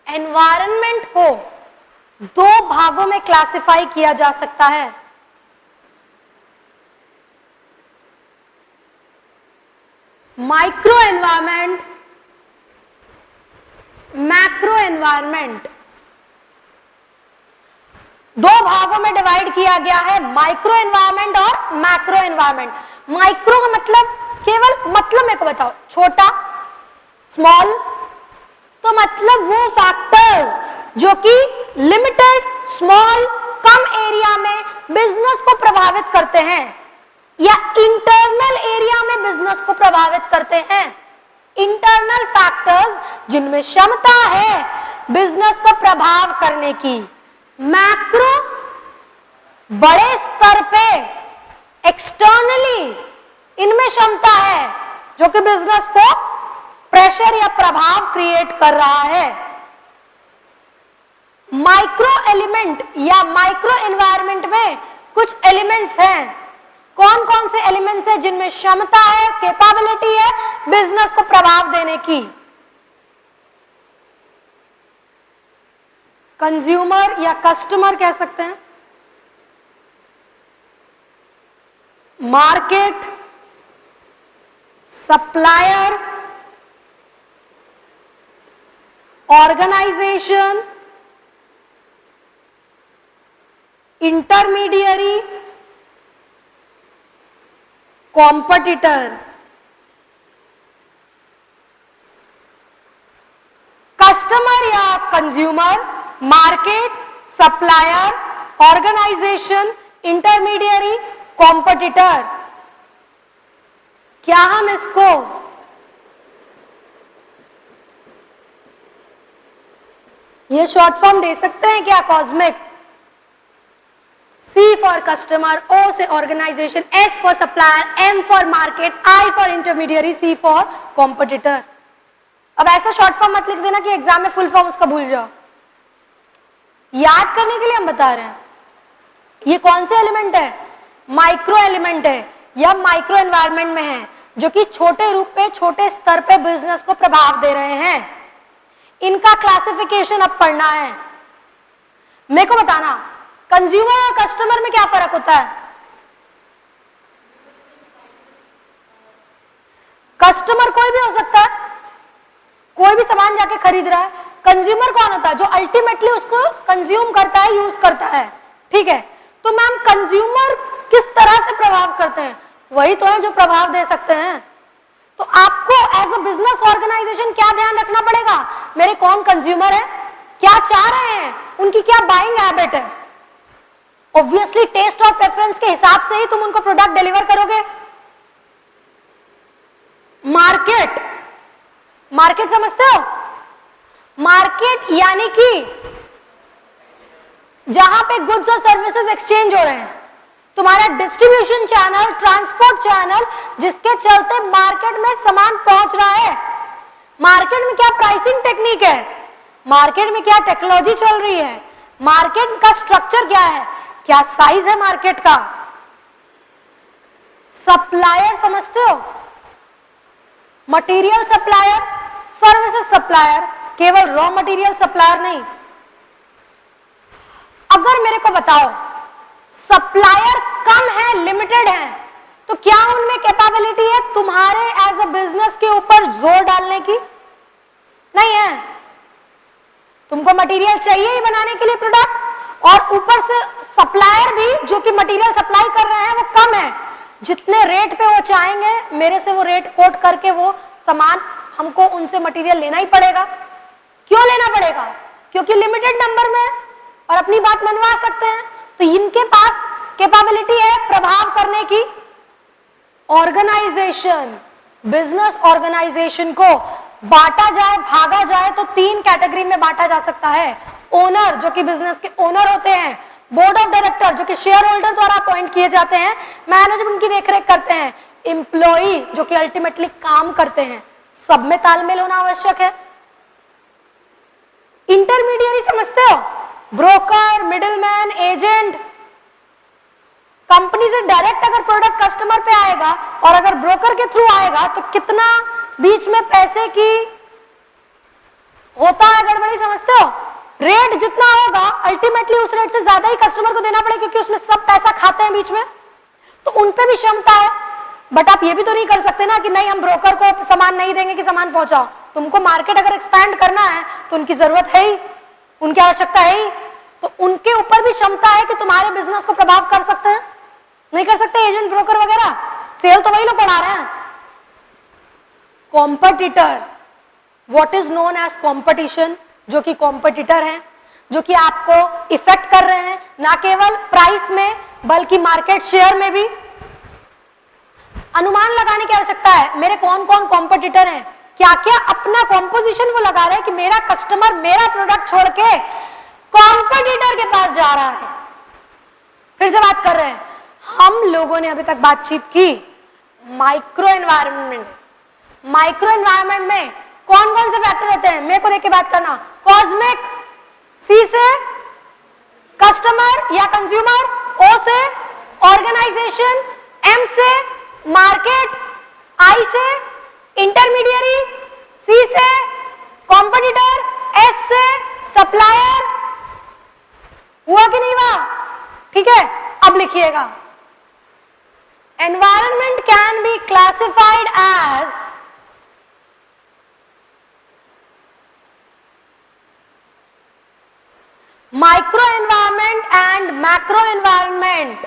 एनवायरनमेंट को दो भागों में क्लासिफाई किया जा सकता है। Micro environment, macro environment. दो भागों में डिवाइड किया गया है, माइक्रो एनवायरनमेंट और मैक्रो एनवायरनमेंट। माइक्रो का मतलब, केवल मतलब मेरे को बताओ, छोटा, स्मॉल, तो मतलब वो फैक्टर्स जो कि लिमिटेड, स्मॉल, कम एरिया में बिजनेस को प्रभावित करते हैं या इंटरनल एरिया में बिजनेस को प्रभावित करते हैं। इंटरनल फैक्टर्स जिनमें क्षमता है बिजनेस को प्रभाव करने की। मैक्रो बड़े स्तर पे एक्सटर्नली इनमें क्षमता है जो कि बिजनेस को प्रेशर या प्रभाव क्रिएट कर रहा है। माइक्रो एलिमेंट या माइक्रो एनवायरनमेंट में कुछ एलिमेंट्स हैं। कौन कौन से एलिमेंट्स हैं जिनमें क्षमता है, कैपेबिलिटी है बिजनेस को प्रभाव देने की? कंज्यूमर या कस्टमर कह सकते हैं, market, supplier, organisation, intermediary, competitor. Customer या consumer, market, supplier, organisation, intermediary, competitor. क्या हम इसको ये शॉर्ट फॉर्म दे सकते हैं क्या? Cosmic, C for customer, O से organization, S for supplier, M for market, I for intermediary, C for competitor. अब ऐसा शॉर्ट फॉर्म मत लिख देना कि एग्जाम में फुल फॉर्म उसका भूल जाओ। याद करने के लिए हम बता रहे हैं। ये कौन से एलिमेंट है? माइक्रो एलिमेंट है या माइक्रो एनवायरनमेंट में है, जो कि छोटे रूप पे, छोटे स्तर पे बिजनेस को प्रभाव दे रहे हैं। इनका क्लासिफिकेशन अब पढ़ना है। मेरे को बताना कंज्यूमर और कस्टमर में क्या फर्क होता है? कस्टमर कोई भी हो सकता है, कोई भी सामान जाके खरीद रहा है। कंज्यूमर कौन होता है? जो अल्टीमेटली उसको कंज्यूम करता है, यूज करता है। ठीक है, तो मैम कंज्यूमर किस तरह से प्रभाव करते हैं? वही तो है जो प्रभाव दे सकते हैं। तो आपको एज अ बिजनेस ऑर्गेनाइजेशन क्या ध्यान रखना पड़ेगा? मेरे कौन कंज्यूमर है, क्या चाह रहे हैं, उनकी क्या बाइंग हैबिट है। ऑब्वियसली टेस्ट और प्रेफरेंस के हिसाब से ही तुम उनको प्रोडक्ट डिलीवर करोगे। मार्केट, मार्केट समझते हो? मार्केट यानी कि जहां पे गुड्स और सर्विसेज एक्सचेंज हो रहे हैं, तुम्हारा डिस्ट्रीब्यूशन चैनल, ट्रांसपोर्ट चैनल, जिसके चलते मार्केट में सामान पहुंच रहा है। मार्केट में क्या प्राइसिंग टेक्निक है, मार्केट में क्या टेक्नोलॉजी चल रही है, मार्केट का स्ट्रक्चर क्या है, क्या साइज है मार्केट का। सप्लायर समझते हो? मटेरियल सप्लायर, सर्विसेज सप्लायर, केवल रॉ मटेरियल सप्लायर नहीं। अगर मेरे को बताओ सप्लायर कम है, लिमिटेड है, तो क्या उनमें कैपेबिलिटी है तुम्हारे एज अ बिजनेस के ऊपर जोर डालने की? नहीं है। तुमको मटेरियल चाहिए ही बनाने के लिए प्रोडक्ट, और ऊपर से सप्लायर भी जो कि मटेरियल सप्लाई कर रहे हैं वो कम है। जितने रेट पे वो चाहेंगे मेरे से वो रेट कोट करके वो सामान हमको उनसे मटेरियल लेना ही पड़ेगा। क्यों लेना पड़ेगा? क्योंकि लिमिटेड नंबर में और अपनी बात मनवा सकते हैं, तो इनके पास कैपेबिलिटी है प्रभाव करने की। ऑर्गेनाइजेशन, बिजनेस ऑर्गेनाइजेशन को बांटा जाए, भागा जाए तो 3 कैटेगरी में बांटा जा सकता है। ओनर, जो कि बिजनेस के ओनर होते हैं, बोर्ड ऑफ डायरेक्टर, जो कि शेयर होल्डर द्वारा अपॉइंट किए जाते हैं, मैनेजमेंट की देखरेख करते हैं, एम्प्लॉई, जो कि अल्टीमेटली काम करते हैं। सब में तालमेल होना आवश्यक है। इंटरमीडियरी समझते हो? Broker, middleman, agent. कंपनी से डायरेक्ट अगर प्रोडक्ट कस्टमर पे आएगा और अगर ब्रोकर के थ्रू आएगा तो कितना बीच में पैसे की होता है गड़बड़ी, समझते हो? रेट जितना होगा अल्टीमेटली उस रेट से ज्यादा ही कस्टमर को देना पड़ेगा, क्योंकि उसमें सब पैसा खाते हैं बीच में, तो उन पे भी क्षमता है। बट आप ये भी तो नहीं कर सकते ना कि नहीं हम ब्रोकर को सामान नहीं देंगे कि सामान पहुंचाओ। तुमको मार्केट अगर एक्सपैंड करना है तो उनकी जरूरत है ही, उनकी आवश्यकता है ही, तो उनके ऊपर भी क्षमता है कि तुम्हारे बिजनेस को प्रभाव कर सकते हैं। नहीं कर सकते एजेंट, ब्रोकर वगैरह, सेल तो वही लोग बढ़ा रहे हैं। Competitor, what is known as competition, जो कि कॉम्पिटिटर हैं, जो कि आपको इफेक्ट कर रहे हैं, ना केवल प्राइस में बल्कि मार्केट शेयर में भी। अनुमान लगाने की आवश्यकता है, मेरे कौन कौन कॉम्पिटिटर हैं, क्या क्या अपना कॉम्पोजिशन वो लगा रहे हैं कि मेरा कस्टमर मेरा प्रोडक्ट छोड़ के कॉम्पिटिटर के पास जा रहा है। फिर से बात कर रहे हैं, हम लोगों ने अभी तक बातचीत की माइक्रो एनवायरनमेंट। माइक्रो एनवायरनमेंट में कौन कौन से फैक्टर होते हैं, मेरे को देख के बात करना। कॉस्मिक, सी से कस्टमर या कंज्यूमर, ओ से ऑर्गेनाइजेशन, एम से मार्केट, आई से इंटरमीडियरी, सी से कॉम्पिटिटर, एस से सप्लायर। हुआ कि नहीं हुआ? ठीक है, अब लिखिएगा Environment can be classified as microenvironment and macroenvironment.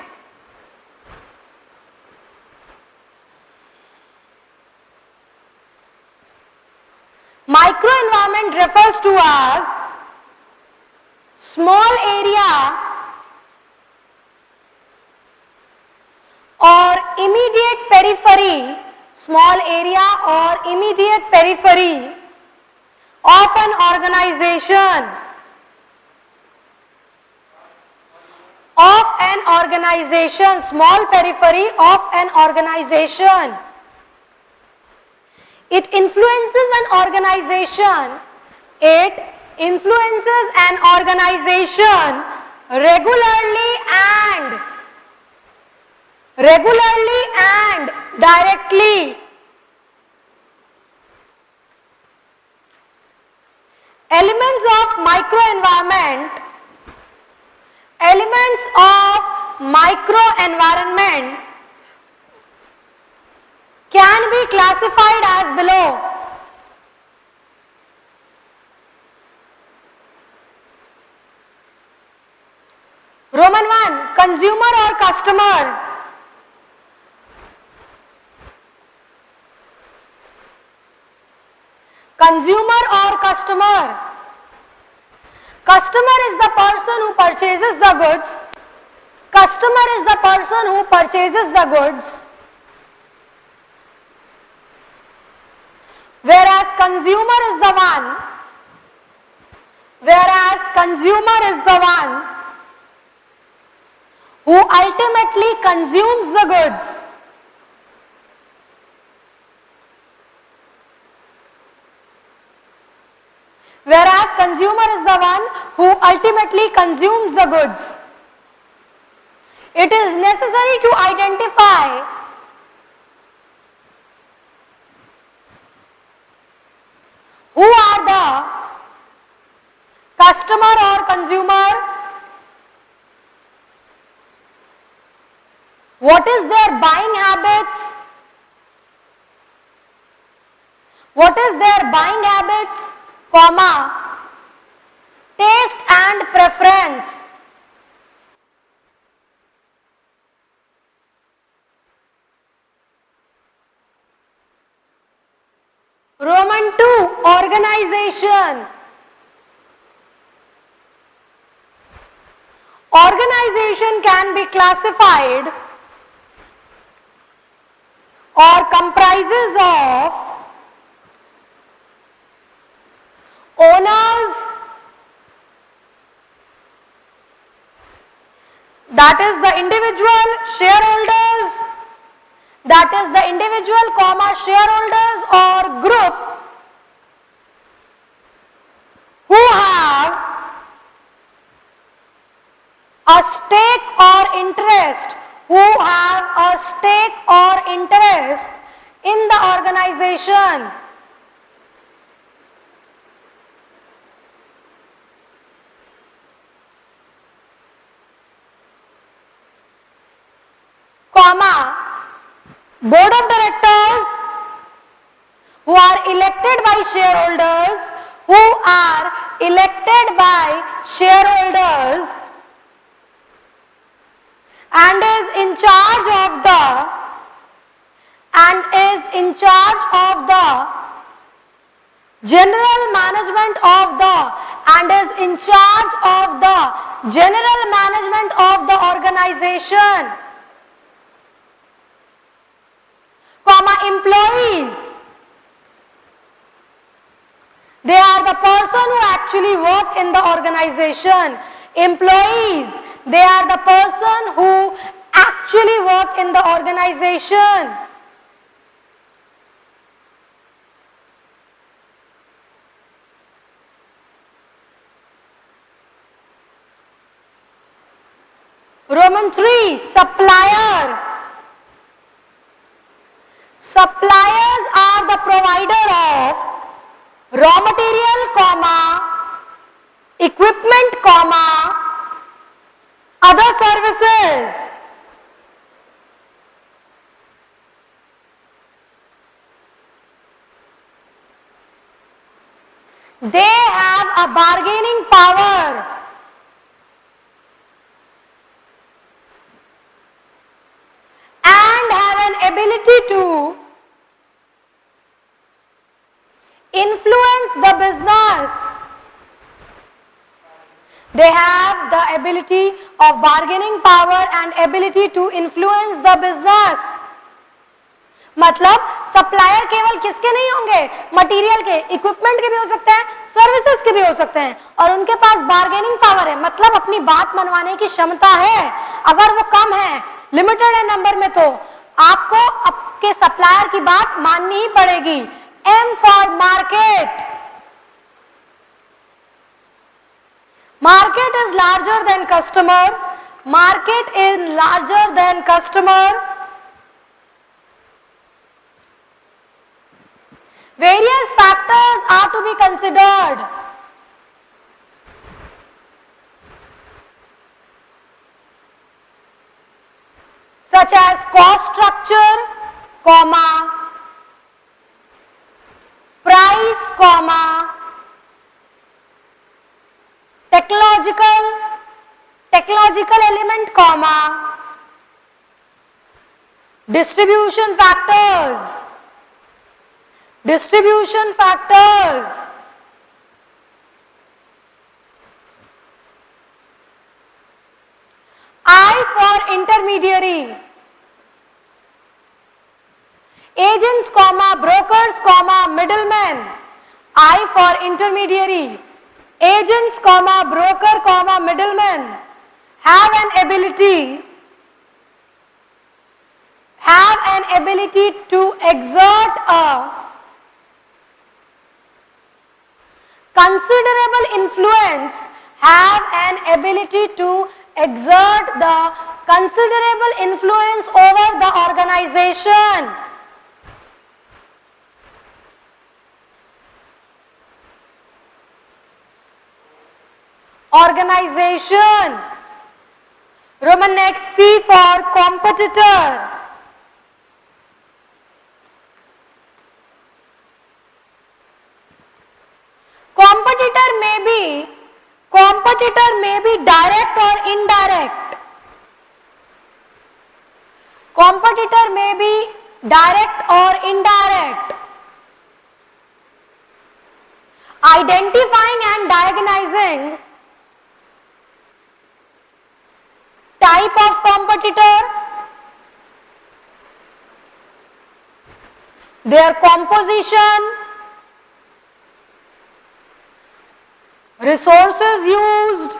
Microenvironment refers to as small area or immediate periphery, small area or immediate periphery of an organization. Small periphery of an organization. It influences an organization. It influences an organization regularly and directly. Elements of microenvironment can be classified as below. Roman 1, consumer or customer. Consumer or customer. Customer is the person who purchases the goods. Customer is the person who purchases the goods. Whereas consumer is the one who ultimately consumes the goods. Whereas consumer is the one who ultimately consumes the goods. It is necessary to identify who are the customer or consumer, what is their buying habits, comma, taste and preference. Roman 2, organization. Organization can be classified or comprises of owners, that is the individual, shareholders, that is the individual, shareholders or group who have a stake or interest, in the organization. Board of directors who are elected by shareholders, and is in charge of the general management of the organization. Employees, they are the person who actually work in the organization. Employees, they are the person who actually work in the organization. Roman 3, supplier. Suppliers are the provider of raw material, equipment, other services. they have a bargaining power and have an ability to influence the business. They have the ability of bargaining power and ability to influence the business. मतलब supplier केवल किसके नहीं होंगे, material के, equipment के भी हो सकते हैं, सर्विसेज के भी हो सकते हैं, और उनके पास बार्गेनिंग पावर है, मतलब अपनी बात मनवाने की क्षमता है। अगर वो कम है, लिमिटेड है नंबर में, तो आपको आपके सप्लायर की बात माननी ही पड़ेगी। M for market. Market is larger than customer. Market is larger than customer. Various factors are to be considered. Such as cost structure, comma, price, comma, technological element, comma, distribution factors, I for intermediary, agents, comma, brokers, comma, middlemen. I for intermediary, agents, comma, broker, comma, middlemen have an ability to exert a considerable influence, have an ability to exert the considerable influence over the organization. Organization. Roman next C for competitor. Competitor may be direct or indirect. Competitor may be direct or indirect. Identifying and diagnosing type of competitor, their composition, resources used,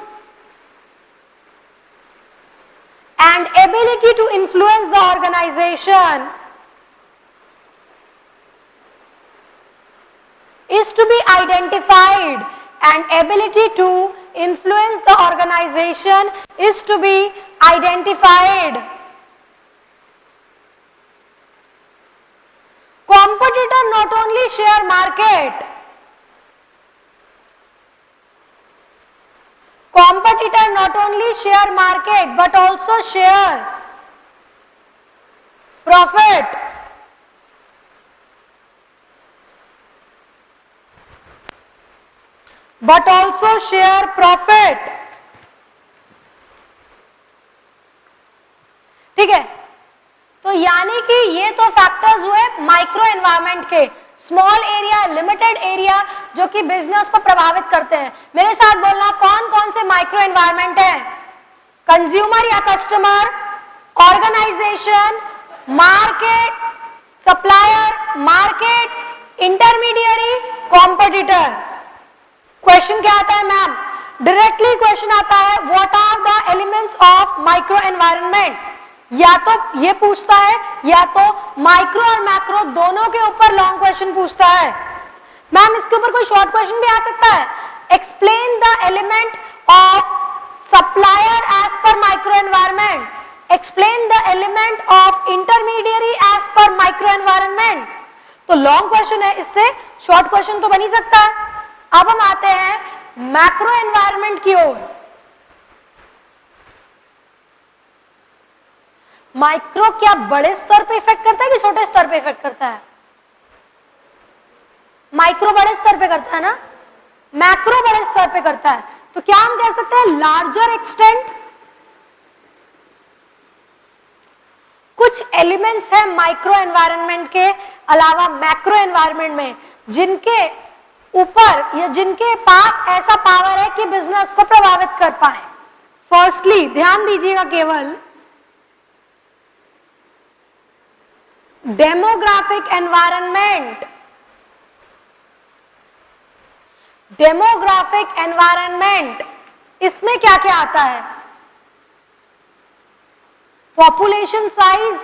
and ability to influence the organization is to be identified, and ability to influence the organization is to be identified. Competitor not only share market, competitor not only share market but also share profit. But also share profit. ठीक है, तो यानी कि ये तो factors हुए micro environment के, small area, limited area, जो कि बिजनेस को प्रभावित करते हैं। मेरे साथ बोलना, कौन कौन से माइक्रो एनवायरनमेंट है? कंज्यूमर या customer, organization, market, supplier, market, intermediary, competitor. Question क्या आता है मैम? डायरेक्टली क्वेश्चन आता है, what are the elements of micro environment. या तो ये पूछता है, या तो माइक्रो और मैक्रो दोनों के ऊपर लॉन्ग क्वेश्चन पूछता है। मैम इसके ऊपर कोई शॉर्ट क्वेश्चन भी आ सकता है। Explain the element of supplier as per micro environment, explain the element of intermediary as per micro environment. तो लॉन्ग क्वेश्चन है, इससे शॉर्ट क्वेश्चन तो बन ही सकता है। अब हम आते हैं मैक्रो एनवायरनमेंट की ओर। माइक्रो क्या बड़े स्तर पे इफेक्ट करता है कि छोटे स्तर पे इफेक्ट करता है? माइक्रो बड़े स्तर पे करता है ना, मैक्रो बड़े स्तर पे करता है। तो क्या हम कह सकते हैं लार्जर एक्सटेंट। कुछ एलिमेंट्स हैं माइक्रो एनवायरनमेंट के अलावा मैक्रो एनवायरनमेंट में जिनके ऊपर या जिनके पास ऐसा पावर है कि बिजनेस को प्रभावित कर पाए। फर्स्टली ध्यान दीजिएगा केवल, डेमोग्राफिक एनवायरनमेंट। डेमोग्राफिक एनवायरनमेंट इसमें क्या क्या आता है? Population size,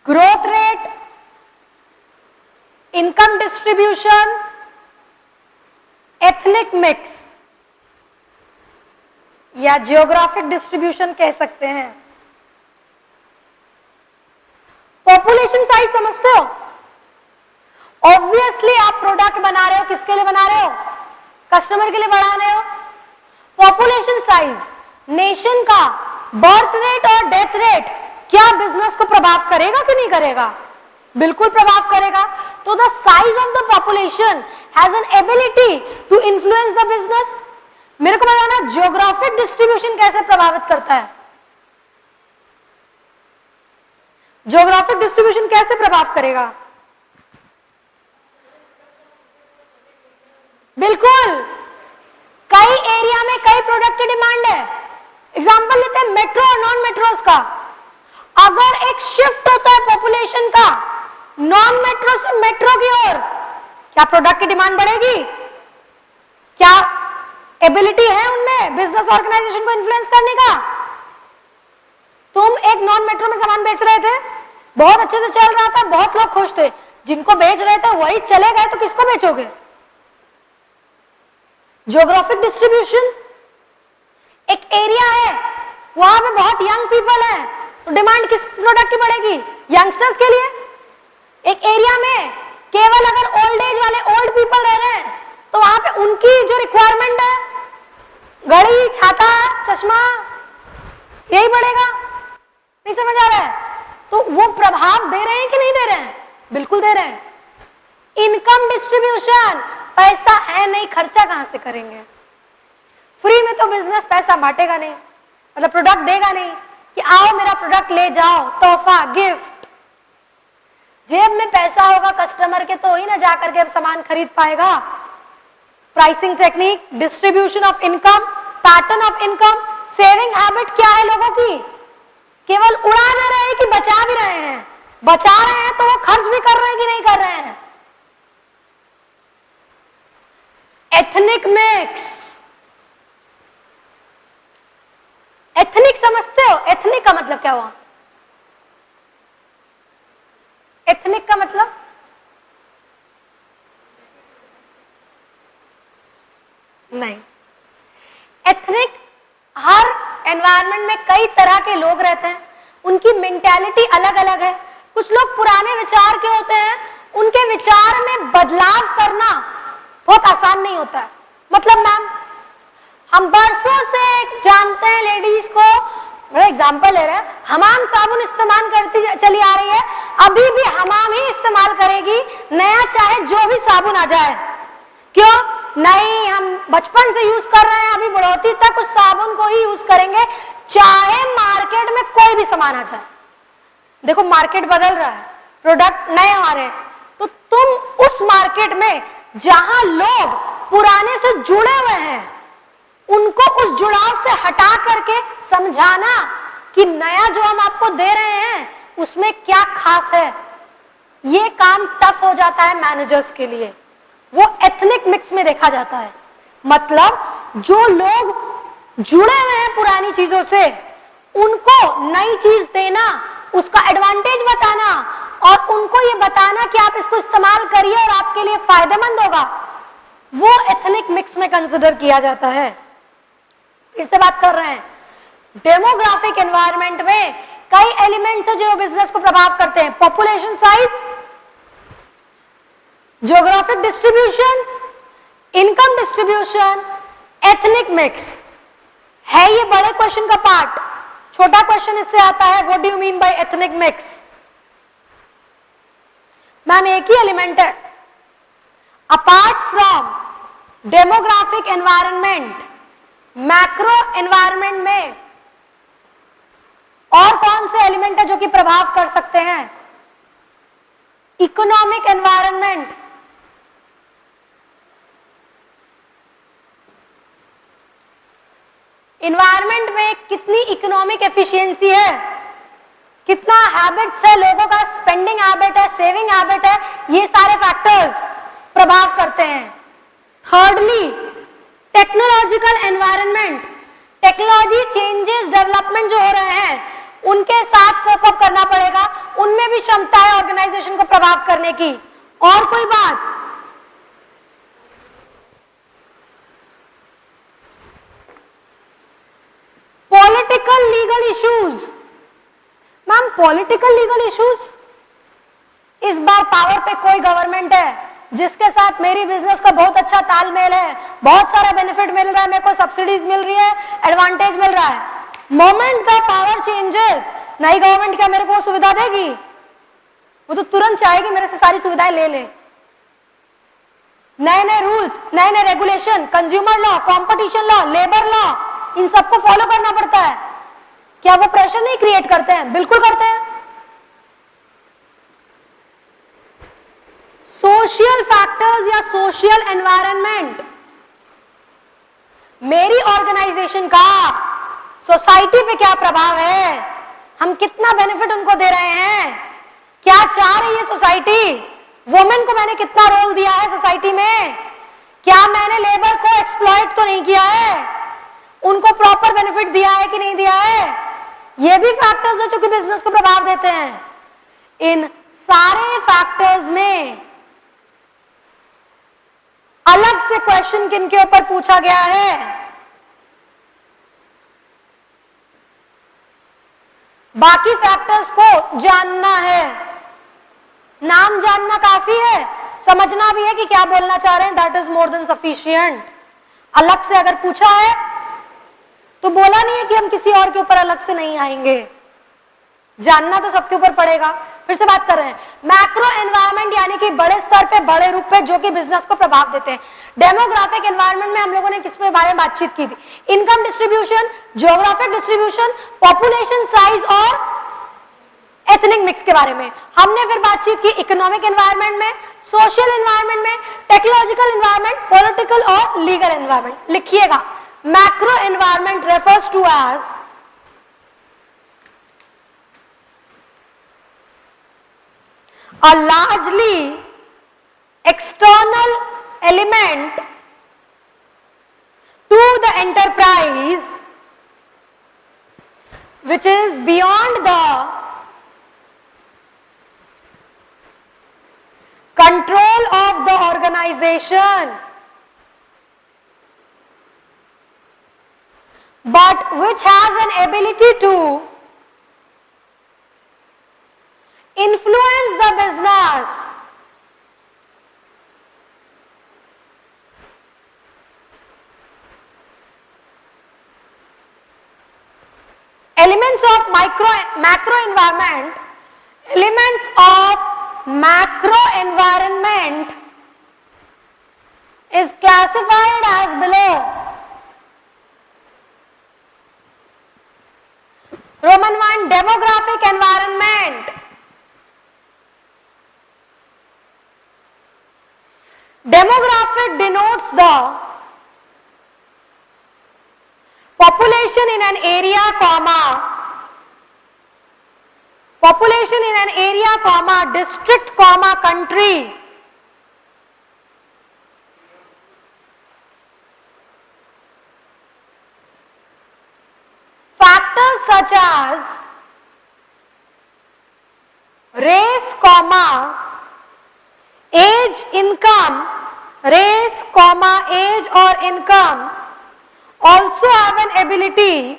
growth rate, income distribution, ethnic mix या जियोग्राफिक डिस्ट्रीब्यूशन कह सकते हैं। पॉपुलेशन साइज समझते हो? ऑब्वियसली आप प्रोडक्ट बना रहे हो, किसके लिए बना रहे हो? कस्टमर के लिए बना रहे हो। पॉपुलेशन साइज, नेशन का बर्थ रेट और डेथ रेट क्या बिजनेस को प्रभाव करेगा कि नहीं करेगा? बिल्कुल प्रभाव करेगा। तो the size of the population has an ability to influence the business. मेरे को बताना जियोग्राफिक डिस्ट्रीब्यूशन कैसे प्रभावित करता है? जियोग्राफिक डिस्ट्रीब्यूशन कैसे प्रभाव करेगा? बिल्कुल, कई एरिया में कई प्रोडक्ट की डिमांड है। एग्जांपल लेते हैं मेट्रो और नॉन मेट्रोस का। अगर एक शिफ्ट होता है पॉपुलेशन का नॉन मेट्रो से मेट्रो की ओर, क्या प्रोडक्ट की डिमांड बढ़ेगी? क्या एबिलिटी है उनमें बिजनेस ऑर्गेनाइजेशन को इन्फ्लुएंस करने का? तुम एक नॉन मेट्रो में सामान बेच रहे थे, बहुत अच्छे से चल रहा था, बहुत लोग खुश थे, जिनको बेच रहे थे वही चले गए, तो किसको बेचोगे? जियोग्राफिक डिस्ट्रीब्यूशन, एक एरिया है वहां पे बहुत यंग पीपल है, तो डिमांड किस प्रोडक्ट की बढ़ेगी? यंगस्टर्स के लिए। एक एरिया में केवल अगर ओल्ड एज वाले ओल्ड पीपल रह रहे हैं तो वहां पे उनकी जो रिक्वायरमेंट है घड़ी, छाता, चश्मा, यही बढ़ेगा। नहीं समझ आ रहा है? तो वो प्रभाव दे रहे हैं कि नहीं दे रहे हैं? बिल्कुल दे रहे हैं। इनकम डिस्ट्रीब्यूशन, पैसा है नहीं, खर्चा कहां से करेंगे? फ्री में तो बिजनेस पैसा बांटेगा नहीं, मतलब प्रोडक्ट देगा नहीं कि आओ मेरा प्रोडक्ट ले जाओ, तोहफा, गिफ्ट। जेब में पैसा होगा कस्टमर के तो ही ना जाकर के सामान खरीद पाएगा। Pricing technique, distribution of income, pattern of income, saving habit क्या है लोगों की? केवल उड़ा ना रहे हैं कि बचा भी रहे हैं? बचा रहे हैं तो वो खर्च भी कर रहे हैं कि नहीं कर रहे हैं? एथनिक मिक्स, एथनिक समझते हो? एथनिक का मतलब क्या हुआ? एथनिक का मतलब नहीं। एथनिक, हर एनवायरनमेंट में कई तरह के लोग रहते हैं, उनकी मेंटालिटी अलग अलग है। कुछ लोग पुराने विचार के होते हैं, उनके विचार में बदलाव करना बहुत आसान नहीं होता है। मतलब मैम, हम बरसों से जानते हैं लेडीज को, मैं एग्जांपल ले रहे हैं, हमाम साबुन इस्तेमाल करती चली आ रही है, अभी भी हमाम ही इस्तेमाल करेगी, नया चाहे जो भी साबुन आ जाए। क्यों? नहीं, हम बचपन से यूज कर रहे हैं, अभी बढ़ोतरी तक उस साबुन को ही यूज करेंगे, चाहे मार्केट में कोई भी सामान आ जाए। देखो मार्केट बदल रहा है, प्रोडक्ट नए आ रहे हैं, तो तुम उस मार्केट में जहां लोग पुराने से जुड़े हुए हैं उनको उस जुड़ाव से हटा करके समझाना कि नया जो हम आपको दे रहे हैं उसमें क्या खास है। ये काम टफ हो जाता है मैनेजर्स के लिए, वो एथनिक मिक्स में देखा जाता है। मतलब जो लोग जुड़े हुए हैं पुरानी चीजों से, उनको नई चीज देना, उसका एडवांटेज बताना और उनको ये बताना कि आप इसको इस्तेमाल करिए और आपके लिए फायदेमंद होगा, वो एथनिक मिक्स में कंसिडर किया जाता है। फिर से बात कर रहे हैं, डेमोग्राफिक एनवायरनमेंट में कई एलिमेंट्स हैं जो बिजनेस को प्रभाव करते हैं। Population size, geographic distribution, income distribution, ethnic mix. है ये बड़े क्वेश्चन का पार्ट। छोटा क्वेश्चन इससे आता है, what do you mean by ethnic mix? Ma'am एक ही एलिमेंट है, apart from demographic environment, macro environment में और कौन से एलिमेंट है जो कि प्रभाव कर सकते हैं? इकोनॉमिक एनवायरनमेंट, एनवायरनमेंट में कितनी इकोनॉमिक एफिशिएंसी है, कितना हैबिट्स है, लोगों का स्पेंडिंग हैबिट है, सेविंग हैबिट है, ये सारे फैक्टर्स प्रभाव करते हैं। Thirdly, technological environment, technology changes, development जो हो रहे हैं उनके साथ कोप अप करना पड़ेगा, उनमें भी क्षमता है ऑर्गेनाइजेशन को प्रभाव करने की। और कोई बात? Political legal issues. Ma'am political legal issues, इस बार पावर पे कोई गवर्नमेंट है जिसके साथ मेरी बिजनेस का बहुत अच्छा तालमेल है, बहुत सारा बेनिफिट मिल रहा है, मेरे को सब्सिडीज मिल रही है, एडवांटेज मिल रहा है। मोमेंट द पावर चेंजेस, नई गवर्नमेंट क्या मेरे को सुविधा देगी? वो तो तुरंत चाहेगी मेरे से सारी सुविधाएं ले ले। नए नए रूल्स, नए नए regulation, consumer law, competition law, labour law, इन सबको फॉलो करना पड़ता है। क्या वो प्रेशर नहीं क्रिएट करते हैं? बिल्कुल करते हैं। सोशल फैक्टर्स या सोशल एनवायरनमेंट, मेरी ऑर्गेनाइजेशन का सोसाइटी पे क्या प्रभाव है, हम कितना बेनिफिट उनको दे रहे हैं, क्या चाह रही है सोसाइटी, वुमेन को मैंने कितना रोल दिया है सोसाइटी में, क्या मैंने लेबर को एक्सप्लॉइट तो नहीं किया है, उनको प्रॉपर बेनिफिट दिया है कि नहीं दिया है। ये भी फैक्टर्स है जो कि बिजनेस को प्रभाव देते हैं। इन सारे फैक्टर्स में अलग से क्वेश्चन किनके ऊपर पूछा गया है? बाकी फैक्टर्स को जानना है, नाम जानना काफी है, समझना भी है कि क्या बोलना चाह रहे हैं, that is more than sufficient. अलग से अगर पूछा है तो बोला नहीं है कि हम किसी और के ऊपर अलग से नहीं आएंगे, जानना तो सबके ऊपर पड़ेगा। फिर से बात कर रहे हैं मैक्रो एनवायरनमेंट, यानी कि बड़े स्तर पे, बड़े रूप पे, जो कि बिजनेस को प्रभाव देते हैं। डेमोग्राफिक एनवायरनमेंट में हम लोगों ने किस पे बारे में बातचीत की थी? Income distribution, geographic distribution, population size और एथनिक मिक्स के बारे में। हमने फिर बातचीत की इकोनॉमिक एनवायरनमेंट में, सोशल एनवायरनमेंट में, टेक्नोलॉजिकल एनवायरनमेंट, पॉलिटिकल और लीगल एनवायरनमेंट। लिखिएगा, macro environment refers to as a largely external element to the enterprise which is beyond the control of the organization but which has an ability to influence the business elements of macro environment, elements of macro environment is classified as below. Roman 1, demographic environment. Demographic denotes the population in an area, population in an area, district, country. Factors such as race, age, income, race, age or income also have an ability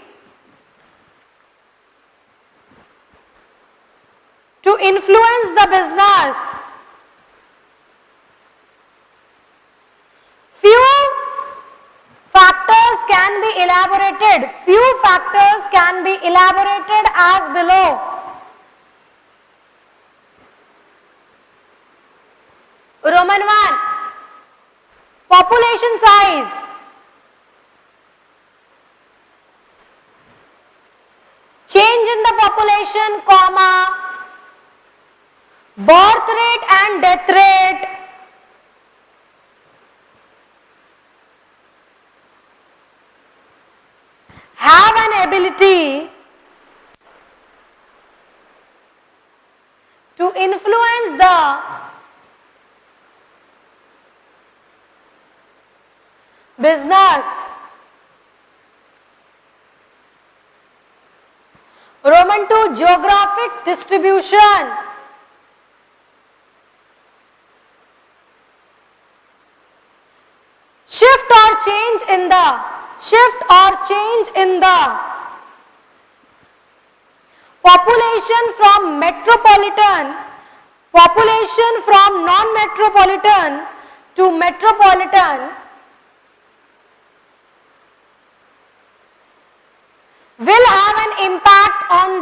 to influence the business. Few factors can be elaborated. Few factors can be elaborated as below. Roman 1, Population size. Change in the population, comma, birth rate and death rate, have an ability to influence the business. Roman 2, geographic distribution. Shift or change in the population from non-metropolitan to metropolitan will have an impact on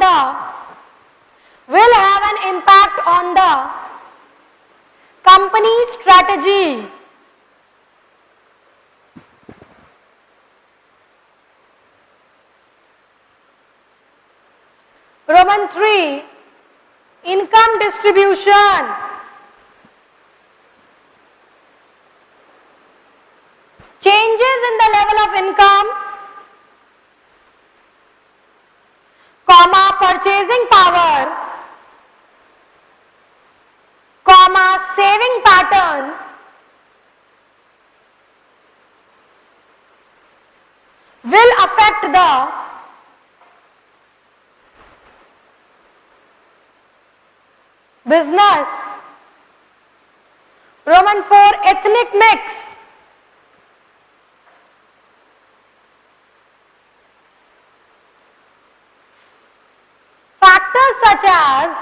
the company's strategy. Roman 3, income distribution. Changes in the level of income, comma, purchasing power, comma, saving pattern, will affect the business. Roman 4, ethnic mix. Factors such as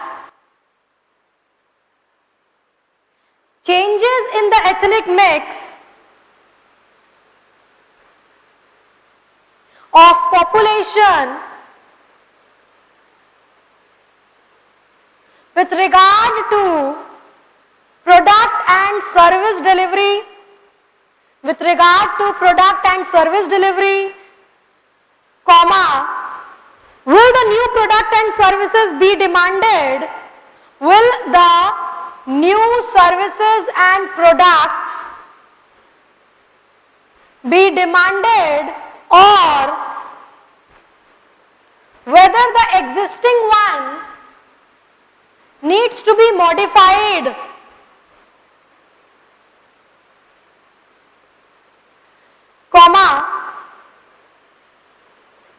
changes in the ethnic mix of population with regard to product and service delivery, comma, will the new product and services be demanded? Will the new services and products be demanded, or whether the existing one needs to be modified? Comma,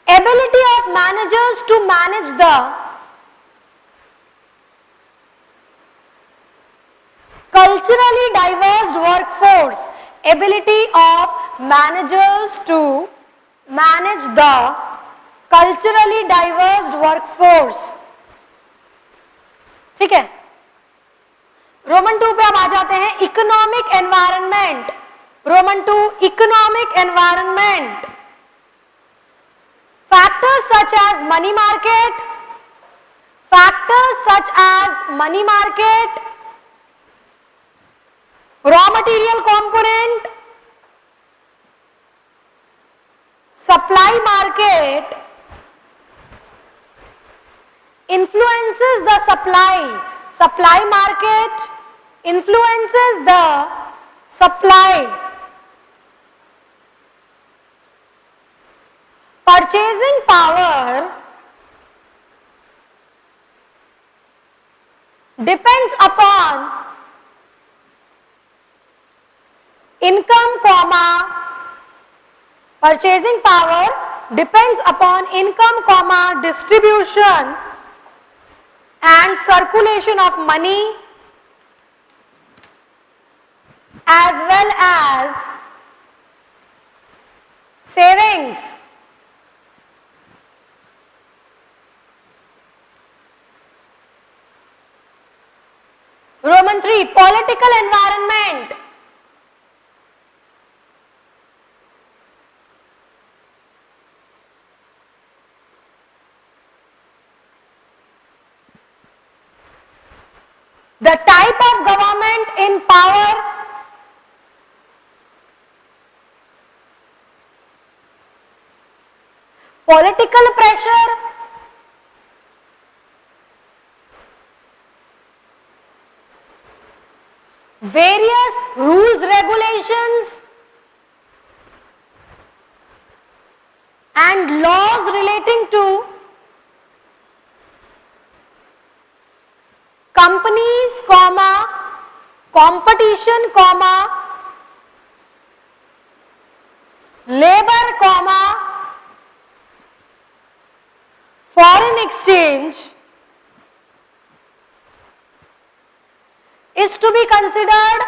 ability of managers to manage the culturally diverse workforce. Ability of managers to manage the culturally diverse workforce. ठीक है, Roman 2 पे अब आ जाते हैं economic environment. Roman 2, economic environment. Factors such as money market, raw material component, supply market influences the supply market influences the supply. Purchasing power depends upon income, purchasing power depends upon income, distribution and circulation of money, as well as savings. Roman 3, political environment. The type of government in power Political pressure, various rules, regulations, and laws relating to companies, competition, labor, foreign exchange is to be considered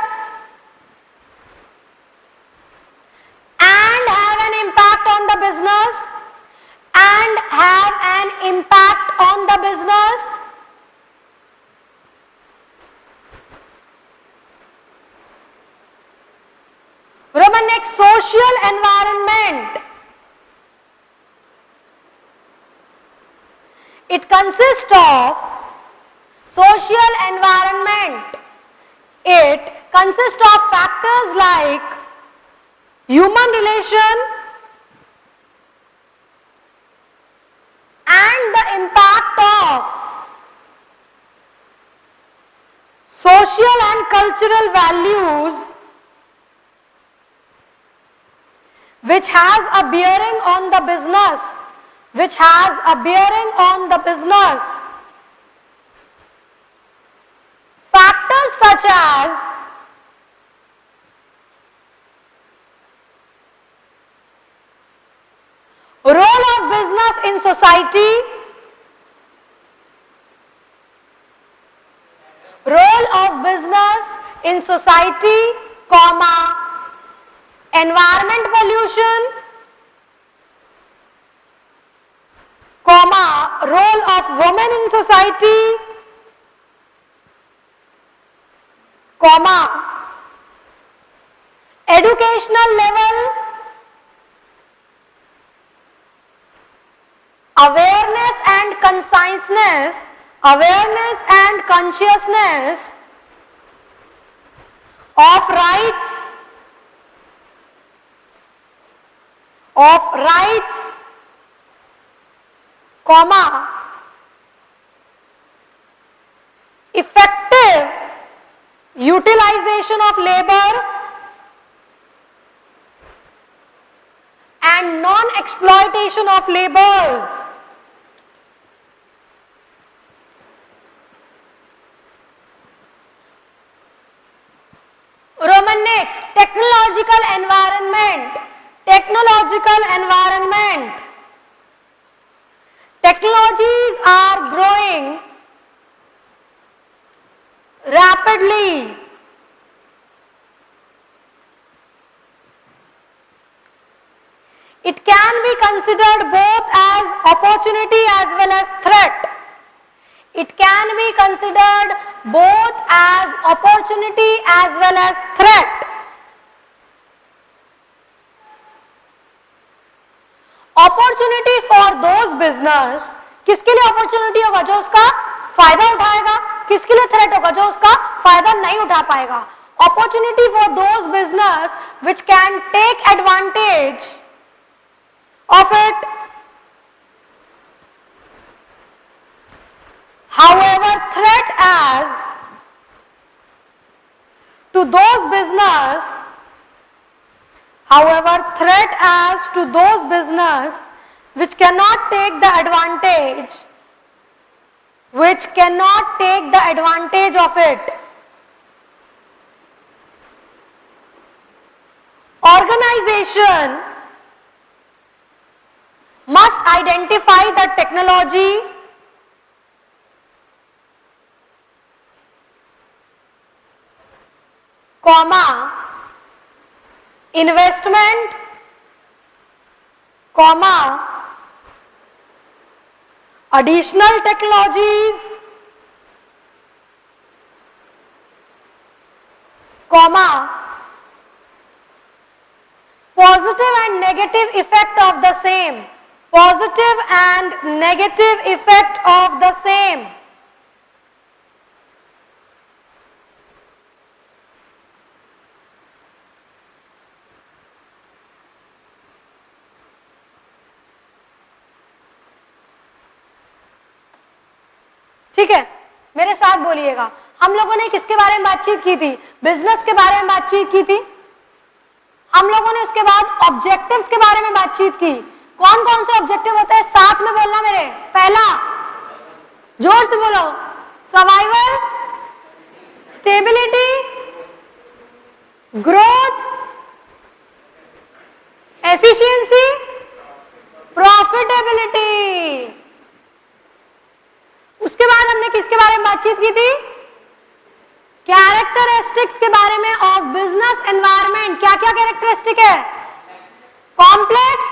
and have an impact on the business and have an impact on the business. Roman next, social environment. It consists of social environment. It consists of factors like human relation and the impact of social and cultural values which has a bearing on the business, Factors such as role of business in society, environment pollution, role of women in society, educational level, awareness and consciousness of rights, effective utilization of labor and non-exploitation of laborers. Roman next, technological environment. Technologies are growing rapidly. It can be considered both as opportunity as well as threat. Opportunity for those business, किसके लिए opportunity होगा? जो उसका फायदा उठाएगा. किसके लिए threat होगा? जो उसका फायदा नहीं उठा पाएगा. Opportunity for those business which can take advantage of it. However, threat as to those business which cannot take the advantage of it. Organization must identify the technology investment, additional technologies, positive and negative effect of the same. ठीक है, मेरे साथ बोलिएगा। हम लोगों ने किसके बारे में बातचीत की थी? बिजनेस के बारे में बातचीत की थी। हम लोगों ने उसके बाद ऑब्जेक्टिव्स के बारे में बातचीत की। कौन कौन से ऑब्जेक्टिव होते हैं? साथ में बोलना मेरे। पहला, जोर से बोलो, survival, stability, growth, efficiency, profitability. उसके बाद हमने किसके बारे में बातचीत की थी? कैरेक्टरिस्टिक्स के बारे में ऑफ बिजनेस एनवायरनमेंट। क्या क्या कैरेक्टरिस्टिक है? Complex,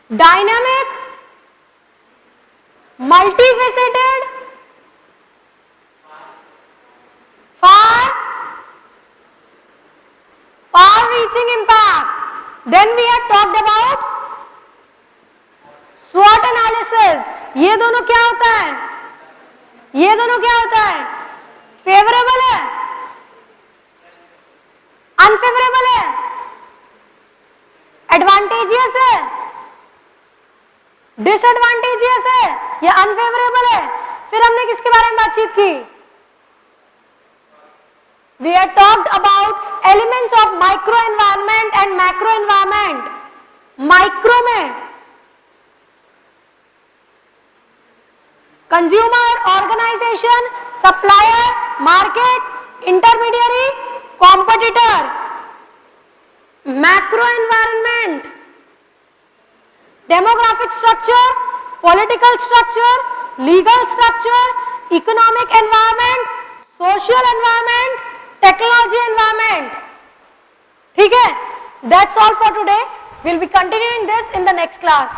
dynamic, multifaceted, far reaching impact. Then we had talked about SWOT analysis. ये दोनों क्या होता है? ये दोनों क्या होता है? फेवरेबल है, अनफेवरेबल है, एडवांटेजियस है, डिसएडवांटेजियस है या अनफेवरेबल है। फिर हमने किसके बारे में बातचीत की? We had talked about elements of micro environment and macro environment. Micro में consumer, organisation, supplier, market, intermediary, competitor. Macro environment, demographic structure, political structure, legal structure, economic environment, social environment, technology environment. ठीक है, that's all for today. Will be continuing this in the next class.